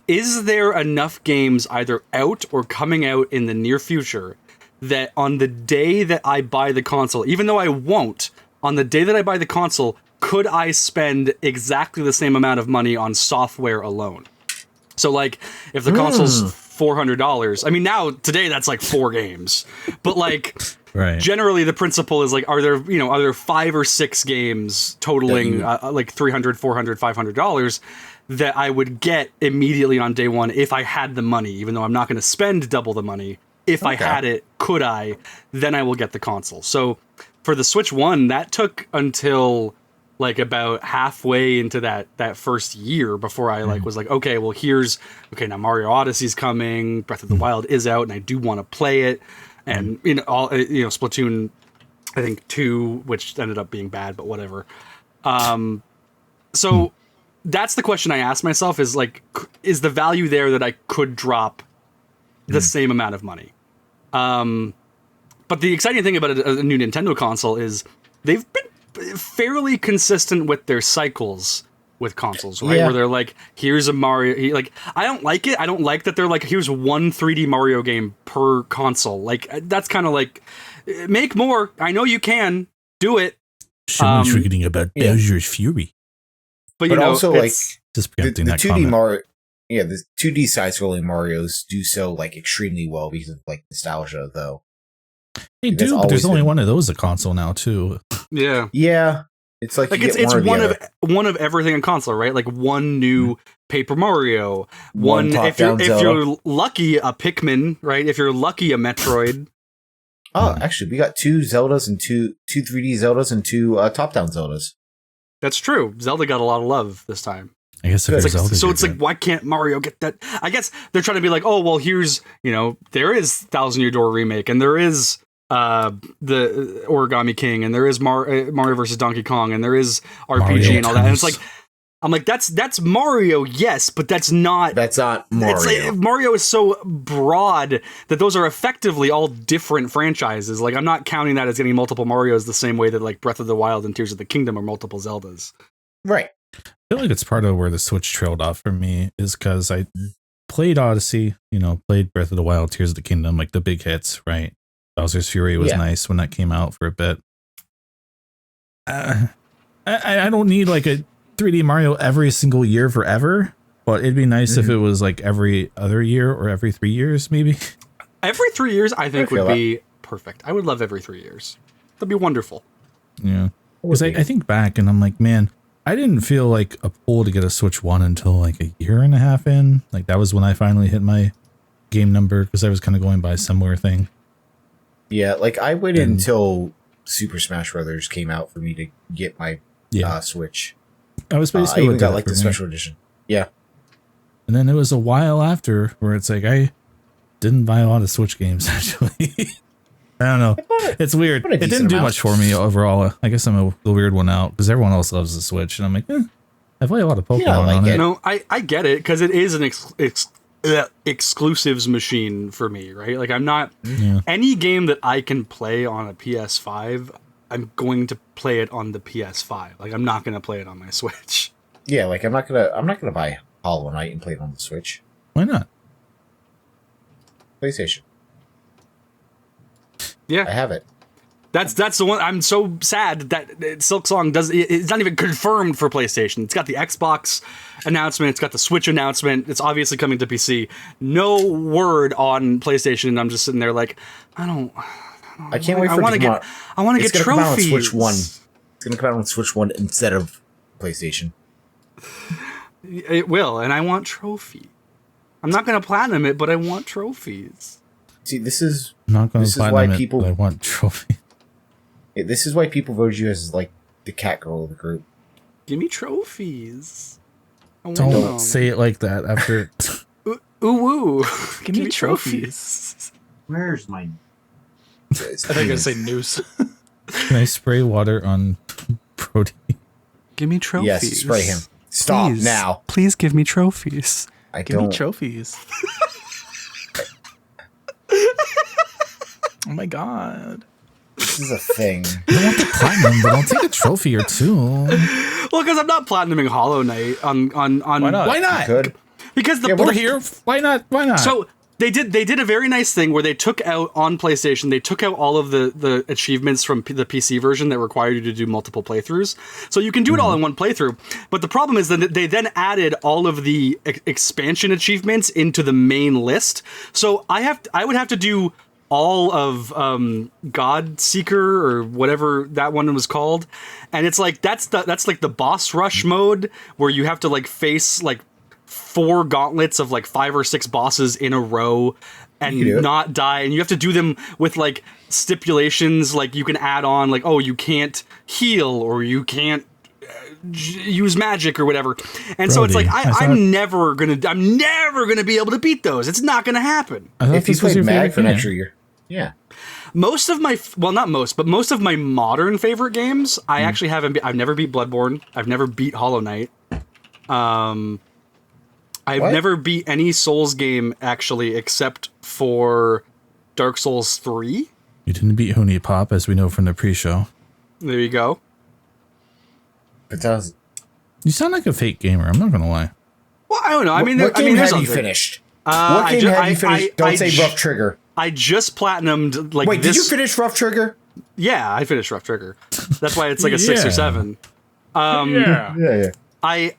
is there enough games either out or coming out in the near future that on the day that I buy the console, even though I won't, on the day that I buy the console, could I spend exactly the same amount of money on software alone? So like, if the console's $400, I mean, now today that's like 4 games, but like, right. Generally the principle is like, are there 5 or 6 games totaling like $300, $400, $500 that I would get immediately on day one if I had the money, even though I'm not going to spend double the money. If I had it, could I? Then I will get the console. So for the Switch 1, that took until like about halfway into that first year before I was like, okay, well now Mario Odyssey's coming, Breath of the Wild is out, and I do want to play it, and Splatoon, I think 2, which ended up being bad, but whatever. So that's the question I asked myself: is like, is the value there that I could drop the same amount of money? But the exciting thing about a new Nintendo console is they've been fairly consistent with their cycles with consoles, right? Yeah. Where they're like, here's a Mario, I don't like it. I don't like that they're like, here's one 3D Mario game per console. Like, that's kind of like, make more. I know you can do it. Someone's forgetting about Bowser's Fury. But also like just the 2D Mario, the 2D side-scrolling Marios do so like extremely well because of like nostalgia, though. They do, but there's only one of those a console now too. Yeah. Yeah. It's like it's one of everything on console, right? Like one new Paper Mario, one if you're lucky a Pikmin, right? If you're lucky a Metroid. Oh, actually, we got 2 Zeldas and two 3D Zeldas and 2 top-down Zeldas. That's true. Zelda got a lot of love this time. I guess it's like, why can't Mario get that? I guess they're trying to be like, oh, well, here's, there is Thousand Year Door remake, and there is the Origami King, and there is Mario versus Donkey Kong, and there is RPG Mario and all that. And it's like, I'm like, that's Mario, yes, but that's not Mario. It's like, Mario is so broad that those are effectively all different franchises. Like, I'm not counting that as getting multiple Marios the same way that like Breath of the Wild and Tears of the Kingdom are multiple Zeldas. Right. I feel like it's part of where the Switch trailed off for me is because I played Odyssey, played Breath of the Wild, Tears of the Kingdom, like the big hits, right? Bowser's Fury was nice when that came out for a bit. I don't need like a 3D Mario every single year forever, but it'd be nice if it was like every other year or every 3 years, maybe. Every 3 years, I think would be perfect. I would love every 3 years. That'd be wonderful. Yeah. Because I think back and I'm like, man, I didn't feel like a pull to get a Switch 1 until like a year and a half in. Like that was when I finally hit my game number because I was kind of going by a similar thing. Yeah, like I waited until Super Smash Brothers came out for me to get my Switch. I was basically I even got like the special edition. Yeah. And then it was a while after where it's like I didn't buy a lot of Switch games actually. I don't know. It's weird. It didn't do much for me overall. I guess I'm the weird one out because everyone else loves the Switch, and I'm like, I play a lot of Pokemon on it. I get it because it is an exclusives machine for me, right? Like I'm not any game that I can play on a PS5. I'm going to play it on the PS5. Like I'm not going to play it on my Switch. Yeah, like I'm not gonna buy Hollow Knight and play it on the Switch. Why not? PlayStation. Yeah, I have it. That's the one. I'm so sad that Silksong it's not even confirmed for PlayStation. It's got the Xbox announcement. It's got the Switch announcement. It's obviously coming to PC. No word on PlayStation. And I'm just sitting there like, I can't wait for it to come out. I want to get trophies. Come out on Switch 1. It's going to come out on Switch 1 instead of PlayStation. It will, and I want trophy. I'm not going to platinum it, but I want trophies. See, this is why people. I want trophy. Yeah, this is why people voted you as like the cat girl of the group. Give me trophies. Don't say it like that after. Ooh. Give me trophies. Where's my? I think I say noose. Can I spray water on Brody? Give me trophies. Yes, spray him. Stop now. Please give me trophies. Give me trophies. Oh my god. This is a thing. I want the platinum, but I'll take a trophy or two. Well, because I'm not platinuming Hollow Knight on Why not? Why not? Good. Because we're here. Why not? Why not? So they did a very nice thing where they took out on PlayStation. They took out all of the achievements from the PC version that required you to do multiple playthroughs. So you can do it all in one playthrough. But the problem is that they then added all of the expansion achievements into the main list. So I would have to do all of God Seeker or whatever that one was called, and it's like that's like the boss rush mode where you have to like face like 4 gauntlets of like 5 or 6 bosses in a row and not die, and you have to do them with like stipulations like you can add on like, oh, you can't heal or you can't use magic or whatever. And Brody, so it's like I'm never gonna be able to beat those. It's not gonna happen. If you play Mag for next year. Yeah. Most of my most of my modern favorite games, I actually haven't. I've never beat Bloodborne. I've never beat Hollow Knight. I've never beat any Souls game actually, except for Dark Souls 3. You didn't beat Honey Pop, as we know from the pre-show. There you go. It does. You sound like a fake gamer. I'm not gonna lie. Well, I don't know. What game have you finished? What game have you finished? Don't say Rough Trigger. I just platinumed like. Wait, did you finish Rough Trigger? Yeah, I finished Rough Trigger. That's why it's like a 6 or 7. Yeah. I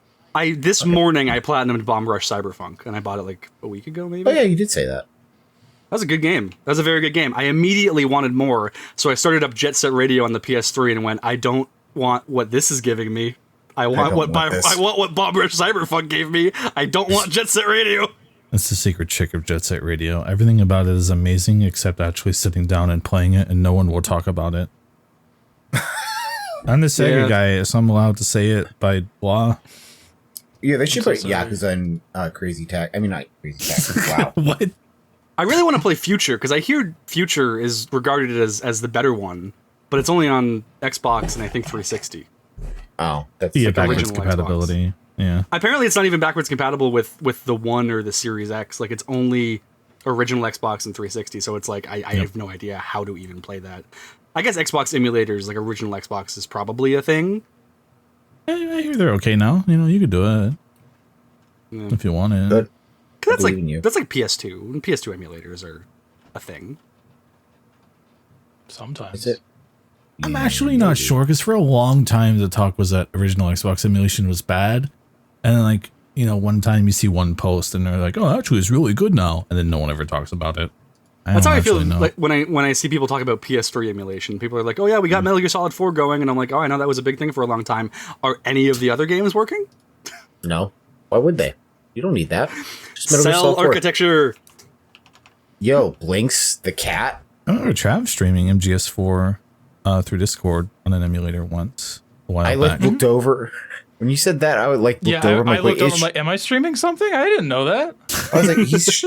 this morning I platinumed Bomb Rush Cyberpunk, and I bought it like a week ago, maybe. Oh yeah, you did say that. That was a good game. That was a very good game. I immediately wanted more, so I started up Jet Set Radio on the PS3 and went, I don't want what this is giving me. I want what Bob Rich Cyberpunk gave me. I don't want Jet Set Radio. That's the secret trick of Jet Set Radio. Everything about it is amazing except actually sitting down and playing it, and no one will talk about it. I'm the Sega guy, so I'm allowed to say it by blah. Yeah, they should put Yakuza and Crazy Taxi. I mean, not Crazy Taxi. Wow. What? I really want to play Future, because I hear Future is regarded as the better one, but it's only on Xbox and I think 360. Oh, that's Yeah, like backwards original compatibility. Yeah. Apparently, it's not even backwards compatible with the One or the Series X. Like, it's only original Xbox and 360. So it's like I have no idea how to even play that. I guess Xbox emulators, like original Xbox, is probably a thing. I hear they're okay now. You know, you could do it if you want it. Good. That's like PS2. And PS2 emulators are a thing. Sometimes. Is it? I'm actually not sure, because for a long time the talk was that original Xbox emulation was bad, and then like, you know, one time you see one post and they're like, oh, actually it's really good now, and then no one ever talks about it. That's how I feel like when I see people talk about PS3 emulation. People are like, oh yeah, we got Metal Gear Solid 4 going, and I'm like, oh, I know that was a big thing for a long time. Are any of the other games working? No. Why would they? You don't need that. Just Metal Gear Cell Solid 4. architecture. Yo, Blinks the cat. I remember Trav streaming MGS4 through Discord on an emulator once a while I back. looked over. When you said that, I would looked over. I looked over. I'm like, am I streaming something? I didn't know that. I was like, he's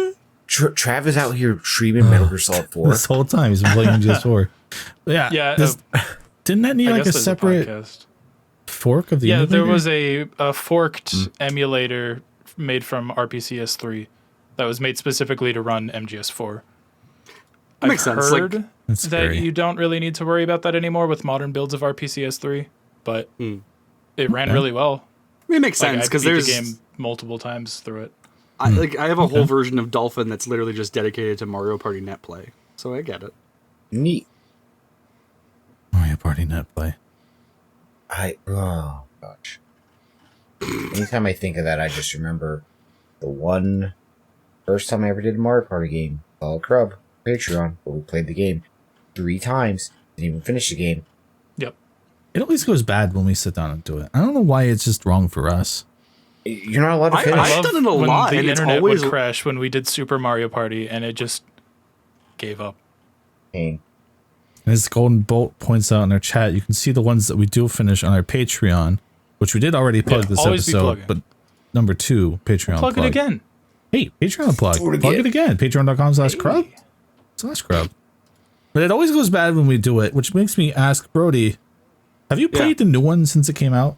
Trav is out here streaming Metal Gear Solid 4. This whole time he's been playing MGS4. Yeah. Yeah. Didn't that need like a separate fork of the emulator? There was a forked emulator made from RPCS3 that was made specifically to run MGS4. That makes sense. Heard that you don't really need to worry about that anymore with modern builds of RPCS3, but it ran really well. It makes sense because there's the game multiple times through it. I have a whole version of Dolphin that's literally just dedicated to Mario Party net play, so I get it. Neat. Mario Party net play. Oh gosh. Anytime I think of that, I just remember the first time I ever did a Mario Party game called Crub Patreon, where we played the game 3 times, didn't even finish the game. Yep. It always goes bad when we sit down and do it. I don't know why it's just wrong for us. You're not allowed to finish. I've done it a lot, The and it's internet always would crash when we did Super Mario Party, and it just gave up. Pain. As Golden Bolt points out in our chat, you can see the ones that we do finish on our Patreon, which we did already plug this episode, but number 2, Patreon Plug it again. Hey, Patreon plug. Plug it again. Patreon.com/Crub. But it always goes bad when we do it, which makes me ask Brody, have you played the new one since it came out?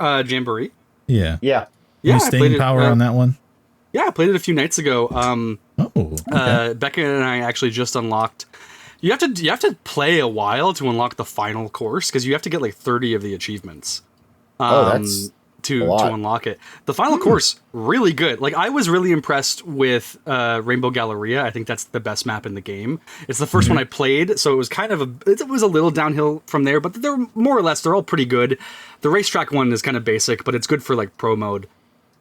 Jamboree. Yeah. Yeah. Any staying power on that one? Yeah, I played it a few nights ago. Okay. Becca and I actually just unlocked. You have to play a while to unlock the final course because you have to get like 30 of the achievements. That's to unlock it. The final course, really good. Like, I was really impressed with Rainbow Galleria. I think that's the best map in the game. It's the first one I played, so it was kind of it was a little downhill from there, but they're more or less, they're all pretty good. The racetrack one is kind of basic, but it's good for like pro mode.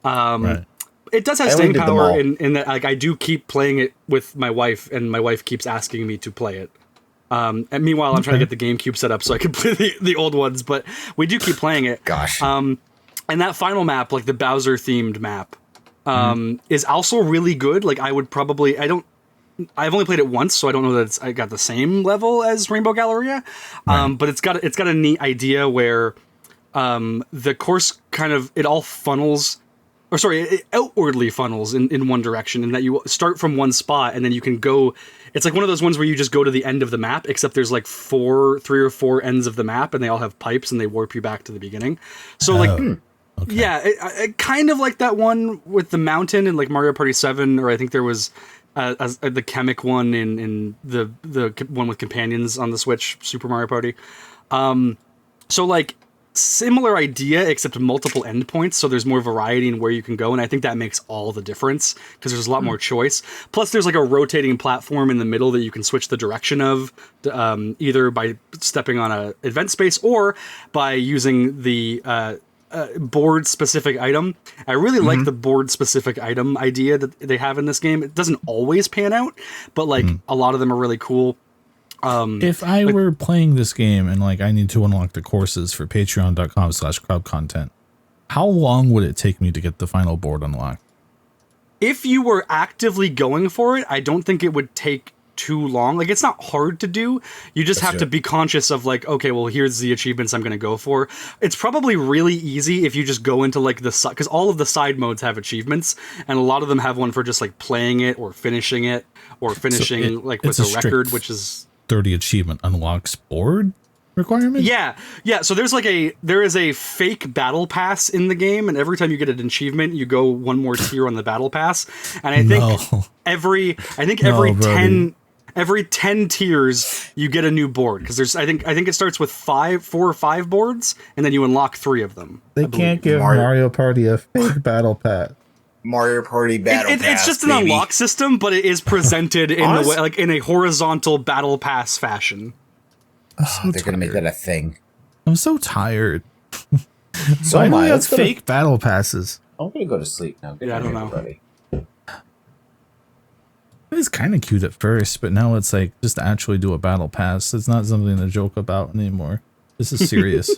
Right. It does have staying power in that, like, I do keep playing it with my wife, and my wife keeps asking me to play it. And meanwhile, I'm trying to get the GameCube set up so I can play the old ones, but we do keep playing it. Gosh. And that final map, like the Bowser themed map, is also really good. Like, I would probably, I've only played it once, so I don't know that I got the same level as Rainbow Galleria. But it's got a neat idea where the course kind of, it all funnels, or sorry, it outwardly funnels in one direction, and that you start from one spot and then you can go. It's like one of those ones where you just go to the end of the map, except there's like 3 or 4 ends of the map, and they all have pipes and they warp you back to the beginning. So yeah, it kind of like that one with the mountain in like Mario Party 7, or I think there was the Chemic one in the one with companions on the Switch, Super Mario Party. So like, similar idea, except multiple endpoints, so there's more variety in where you can go, and I think that makes all the difference because there's a lot more choice. Plus, there's like a rotating platform in the middle that you can switch the direction of, either by stepping on a event space or by using the board-specific item. I really like the board-specific item idea that they have in this game. It doesn't always pan out, but like a lot of them are really cool. If I were playing this game and like I need to unlock the courses for patreon.com/crub content, how long would it take me to get the final board unlocked? If you were actively going for it, I don't think it would take too long. Like, it's not hard to do. You just have to be conscious of like, okay, well, here's the achievements I'm going to go for. It's probably really easy if you just go into like the because all of the side modes have achievements, and a lot of them have one for just like playing it or finishing it or finishing like with a record, which is 30 achievement unlocks board requirement. Yeah. So there is a fake battle pass in the game, and every time you get an achievement, you go one more tier on the battle pass. And I think every 10 tiers you get a new board, because there's I think it starts with 4 or 5 boards, and then you unlock 3 of them. They can't give Mario Party a fake battle pass. Mario Party battle pass. It's just an unlock system, but it is presented in the way, like in a horizontal battle pass fashion. They're gonna make that a thing. I'm so tired. So I know you have fake battle passes. I'm gonna go to sleep now. I don't know. Buddy. It was kind of cute at first, but now it's like just to actually do a battle pass. It's not something to joke about anymore. This is serious.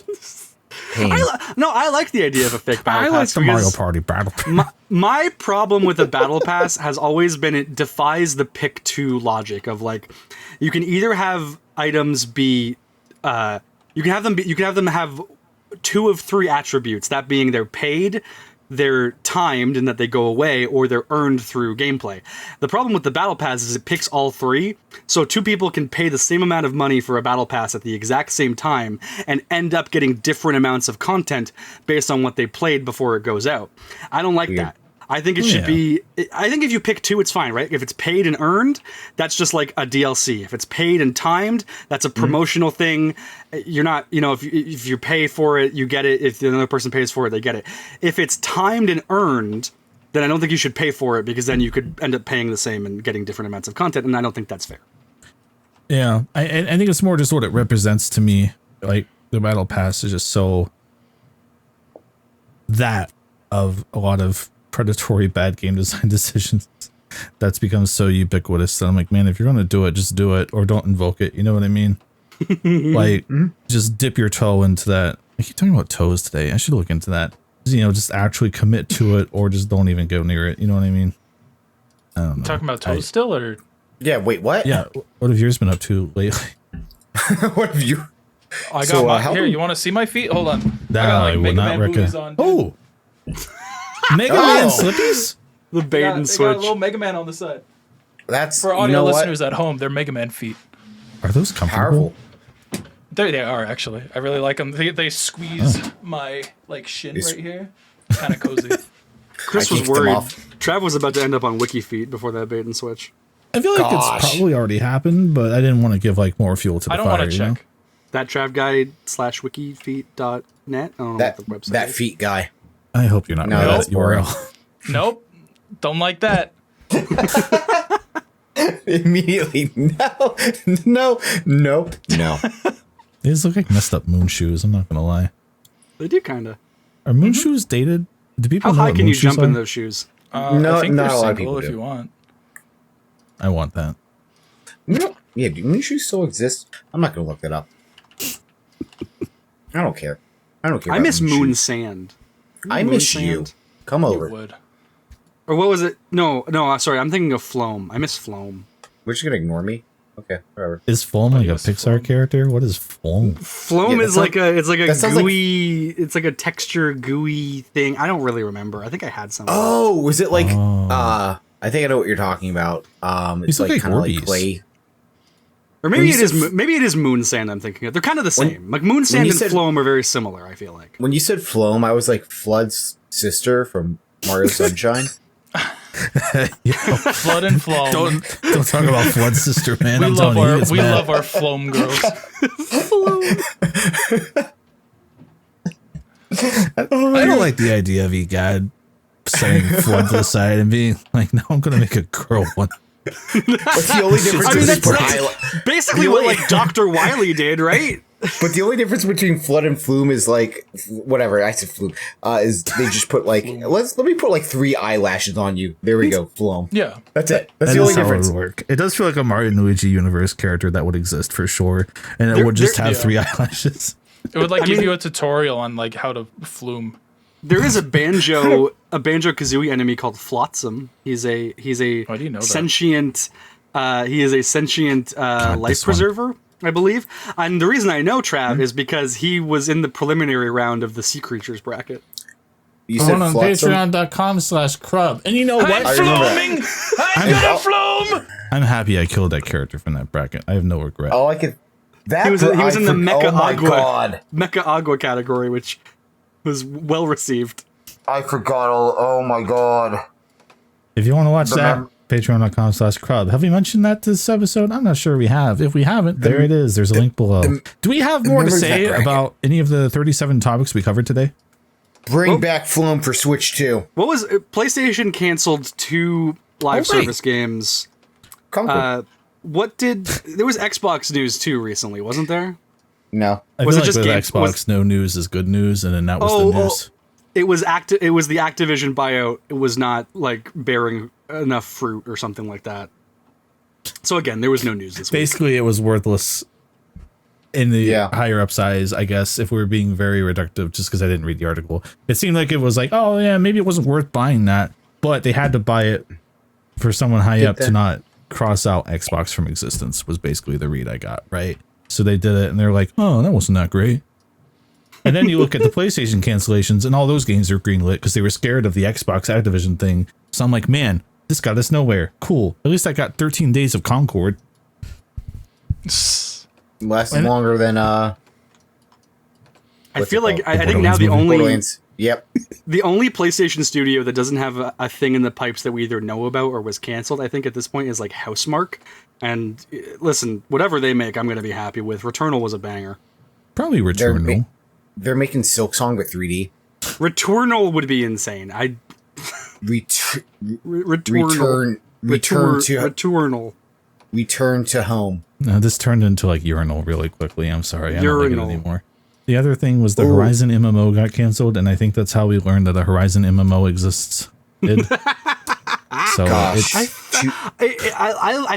I like the idea of a fake battle pass. I like the Mario Party battle pass. My problem with a battle pass has always been it defies the pick 2 logic of like, you can either have items be you can have them have 2 of 3 attributes, that being they're paid, they're timed and that they go away, or they're earned through gameplay. The problem with the battle pass is it picks all 3, so 2 people can pay the same amount of money for a battle pass at the exact same time and end up getting different amounts of content based on what they played before it goes out. I don't like that. I think it should be... I think if you pick 2, it's fine, right? If it's paid and earned, that's just like a DLC. If it's paid and timed, that's a promotional thing. You're not... if you pay for it, you get it. If another person pays for it, they get it. If it's timed and earned, then I don't think you should pay for it, because then you could end up paying the same and getting different amounts of content, and I don't think that's fair. Yeah, I think it's more just what it represents to me. Like, the Battle Pass is just so... that of a lot of predatory bad game design decisions that's become so ubiquitous that I'm like, man, if you're going to do it, just do it, or don't invoke it. You know what I mean? Like, just dip your toe into that. I keep talking about toes today. I should look into that. Just actually commit to it, or just don't even go near it. You know what I mean? I don't know. Talking about toes still, or? Yeah, wait, what? Yeah, what have yours been up to lately? What have you... I got my... Here, you want to see my feet? Hold on. I will not recommend. Oh! Mega Man slippies? The bait and switch. Got a little Mega Man on the side. That's for audio listeners at home. They're Mega Man feet. Are those comfortable? They are actually. I really like them. They squeeze my shin right here. Kind of cozy. Chris was worried. Trav was about to end up on Wiki Feet before that bait and switch. I feel like it's probably already happened, but I didn't want to give more fuel to the fire. I don't want to check. That Trav guy /wikifeet.net. I don't know what the website that is. feet guy. I hope you're not. No, that's boring. Nope. Don't like that. Immediately. No. These look like messed up moon shoes. I'm not gonna lie. They do kind of. Are moon shoes dated? Do people How know high what can moon you shoes jump are? in those shoes? No, I think not they're a lot of single people if do. you want. I want that. Yeah, do moon shoes still exist? I'm not gonna look that up. I don't care. I miss moon sand. I miss you. Come over. Would. Or what was it? No, sorry. I'm thinking of Floam. I miss Floam. We're just gonna ignore me. Okay, whatever. Is Foam like a Pixar character? What is Foam? Floam is like a gooey. It's like a texture gooey thing. I don't really remember. I think I had some. Oh, was it like? I think I know what you're talking about. It's like kind of like clay. Or maybe it is. Maybe it is moon sand. I'm thinking of. They're kind of the same. Like moon sand and Floam are very similar. I feel like. When you said Floam, I was like Flood's sister from Mario Sunshine. Flood and Floam. Don't talk about Flood's sister, man. We love our Floam girls. I don't like the idea of God setting Flood to the side and being like, "No, I'm gonna make a girl one." What's the only difference? That's basically what Dr. Wily did, right? But the only difference between Flood and Flume is like whatever. I said Flume. Is they just put like let me put like 3 eyelashes on you. There we go, Flume. Yeah, that's it. That's That the only is how it difference. would work. It does feel like a Mario and Luigi universe character that would exist for sure, and it would just have 3 eyelashes. it would like give you a tutorial on like how to flume. There is a Banjo Kazooie enemy called Flotsam. He's a Why do you know that? sentient. He is a sentient life preserver, I believe. And the reason I know Trav is because he was in the preliminary round of the Sea Creatures bracket. You said on Flotsam? patreon.com/crub. And you know what? I remember that. I'm gonna flume. I'm happy I killed that character from that bracket. I have no regret. Oh, I could. That He was in the Mecha Oh my Agua. god! Mecha Agua category, which was well received. I forgot. Oh my god! If you want to watch Remember- that, patreon.com/crub. Have we mentioned that this episode? I'm not sure we have. If we haven't, there it is. There's a link below. Do we have more to members of say that bracket. about any of the 37 topics we covered today? Bring back Flume for Switch 2. What was PlayStation canceled 2 live Oh, right. service games? Concord. There was Xbox news too recently, wasn't there? No. I Was feel it just with game- Xbox, was- no news is good news, and then that was the news. It was It was the Activision buyout. It was not like bearing enough fruit or something like that. So again, there was no news this week. Basically, it was worthless in the Yeah. higher up size, I guess, if we're being very reductive, just because I didn't read the article. It seemed like it was like, oh, yeah, maybe it wasn't worth buying that, but they had to buy it for someone high up to not cross out Xbox from existence, was basically the read I got, right? So they did it, and they're like, oh, that wasn't that great. And then you look at the PlayStation cancellations, and all those games are greenlit because they were scared of the Xbox Activision thing. So I'm like, man, this got us nowhere. Cool. At least I got 13 days of Concord. Lasted longer than I what's feel it like called? I think now the only Borderlands. Yep. the only PlayStation studio that doesn't have a thing in the pipes that we either know about or was canceled, I think at this point is like Housemarque. And listen, whatever they make, I'm going to be happy with. Returnal was a banger. Probably Returnal. They're making Silksong with 3D. Returnal would be insane. Returnal. Return to home. No, this turned into like Urinal really quickly. I'm sorry. I don't like it Urinal. anymore. The other thing was the Horizon MMO got canceled, and I think that's how we learned that a Horizon MMO exists. So Gosh. I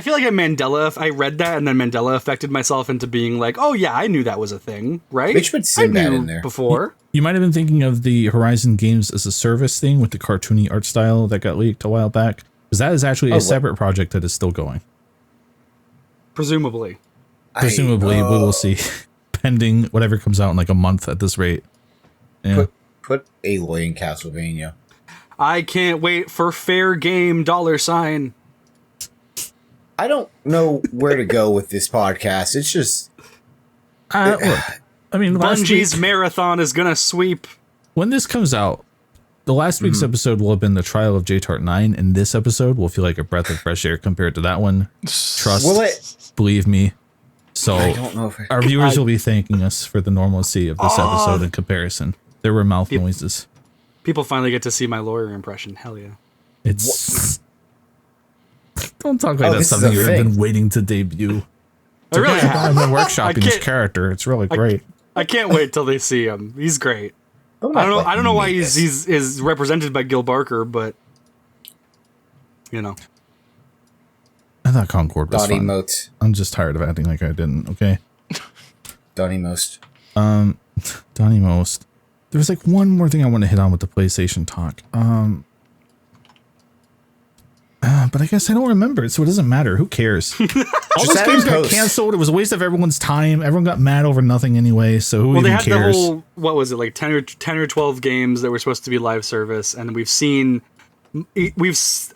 feel like I read that and then Mandela affected myself into being like, oh yeah, I knew that was a thing, right? They should put Sinbad I knew in there. before. you might have been thinking of the Horizon Games as a Service thing with the cartoony art style that got leaked a while back, because that is actually a separate project that is still going. Presumably. Presumably, we will see, pending whatever comes out in like a month at this rate. Yeah. Put Aloy in Castlevania. I can't wait for fair game $sign. I don't know where to go with this podcast. It's just Look, I mean, last Bungie's week, marathon is gonna sweep. when this comes out, the last week's episode will have been the trial of JTART 9, and this episode will feel like a breath of fresh air compared to that one. Trust, Will it? believe me. So I don't know if our viewers will be thanking us for the normalcy of this episode in comparison. There were mouth noises. People finally get to see my lawyer impression. Hell yeah. It's don't talk like that's this is something a you've thing. been waiting to debut. I really I've have. been workshopping this can't- character. It's really great. I can't wait till they see him. He's great. I don't know why he's is represented by Gil Barker, but you know. I thought Concord was Donnie fun. Moat. I'm just tired of acting like I didn't. Okay, Donnie Most. Donnie Most. There was like one more thing I want to hit on with the PlayStation talk. But I guess I don't remember it, so it doesn't matter. Who cares? All those add games in got post. canceled. It was a waste of everyone's time. Everyone got mad over nothing anyway. So who Well, they even had cares? the whole like 10 or 12 games that were supposed to be live service, and I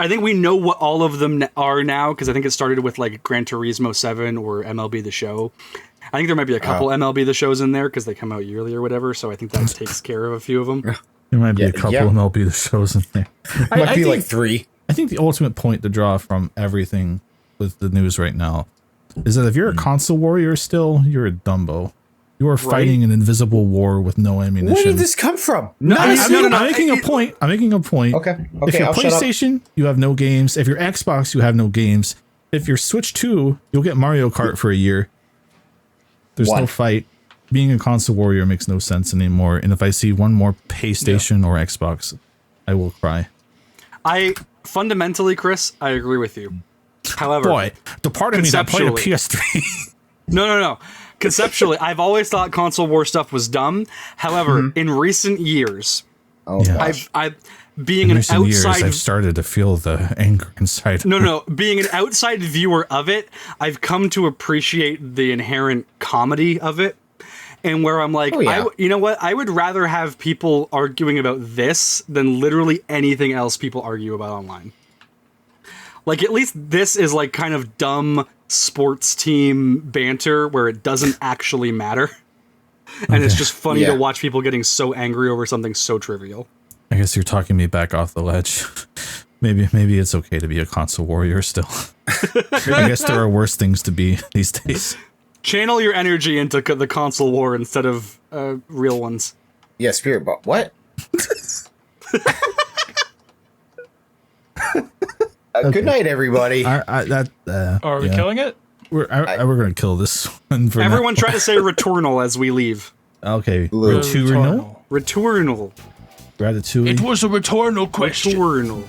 think we know what all of them are now because I think it started with like Gran Turismo 7 or MLB The Show. I think there might be a couple MLB The Shows in there because they come out yearly or whatever. So I think that takes care of a few of them. There might be Yeah, a couple yeah. MLB The Shows in there. Might be think- like 3. I think the ultimate point to draw from everything with the news right now is that if you're a console warrior still, you're a Dumbo. You are fighting an invisible war with no ammunition. Where did this come from? I'm making a point. I'm making a point. Okay. If you're I'll shut up. PlayStation, you have no games. If you're Xbox, you have no games. If you're Switch 2, you'll get Mario Kart for a year. There's no One. fight. being a console warrior makes no sense anymore. And if I see one more PlayStation or Xbox, I will cry. Fundamentally, Chris, I agree with you. However, boy, the part of me that played a PS3. No. Conceptually, I've always thought console war stuff was dumb. However, in recent years, I've being an outside years, I've started to feel the anger inside. No. Being an outside viewer of it, I've come to appreciate the inherent comedy of it. And where I'm like, you know what? I would rather have people arguing about this than literally anything else people argue about online. Like, at least this is like kind of dumb sports team banter where it doesn't actually matter. And it's just funny to watch people getting so angry over something so trivial. I guess you're talking me back off the ledge. Maybe it's okay to be a console warrior still. I guess there are worse things to be these days. Channel your energy into the console war instead of real ones. Yeah, Spirit Bot. What? Good night, everybody. Are we killing it? We're going to kill this one for Everyone try to say returnal as we leave. Okay. Returnal? Returnal. Ratatouille. It was a returnal question. Returnal.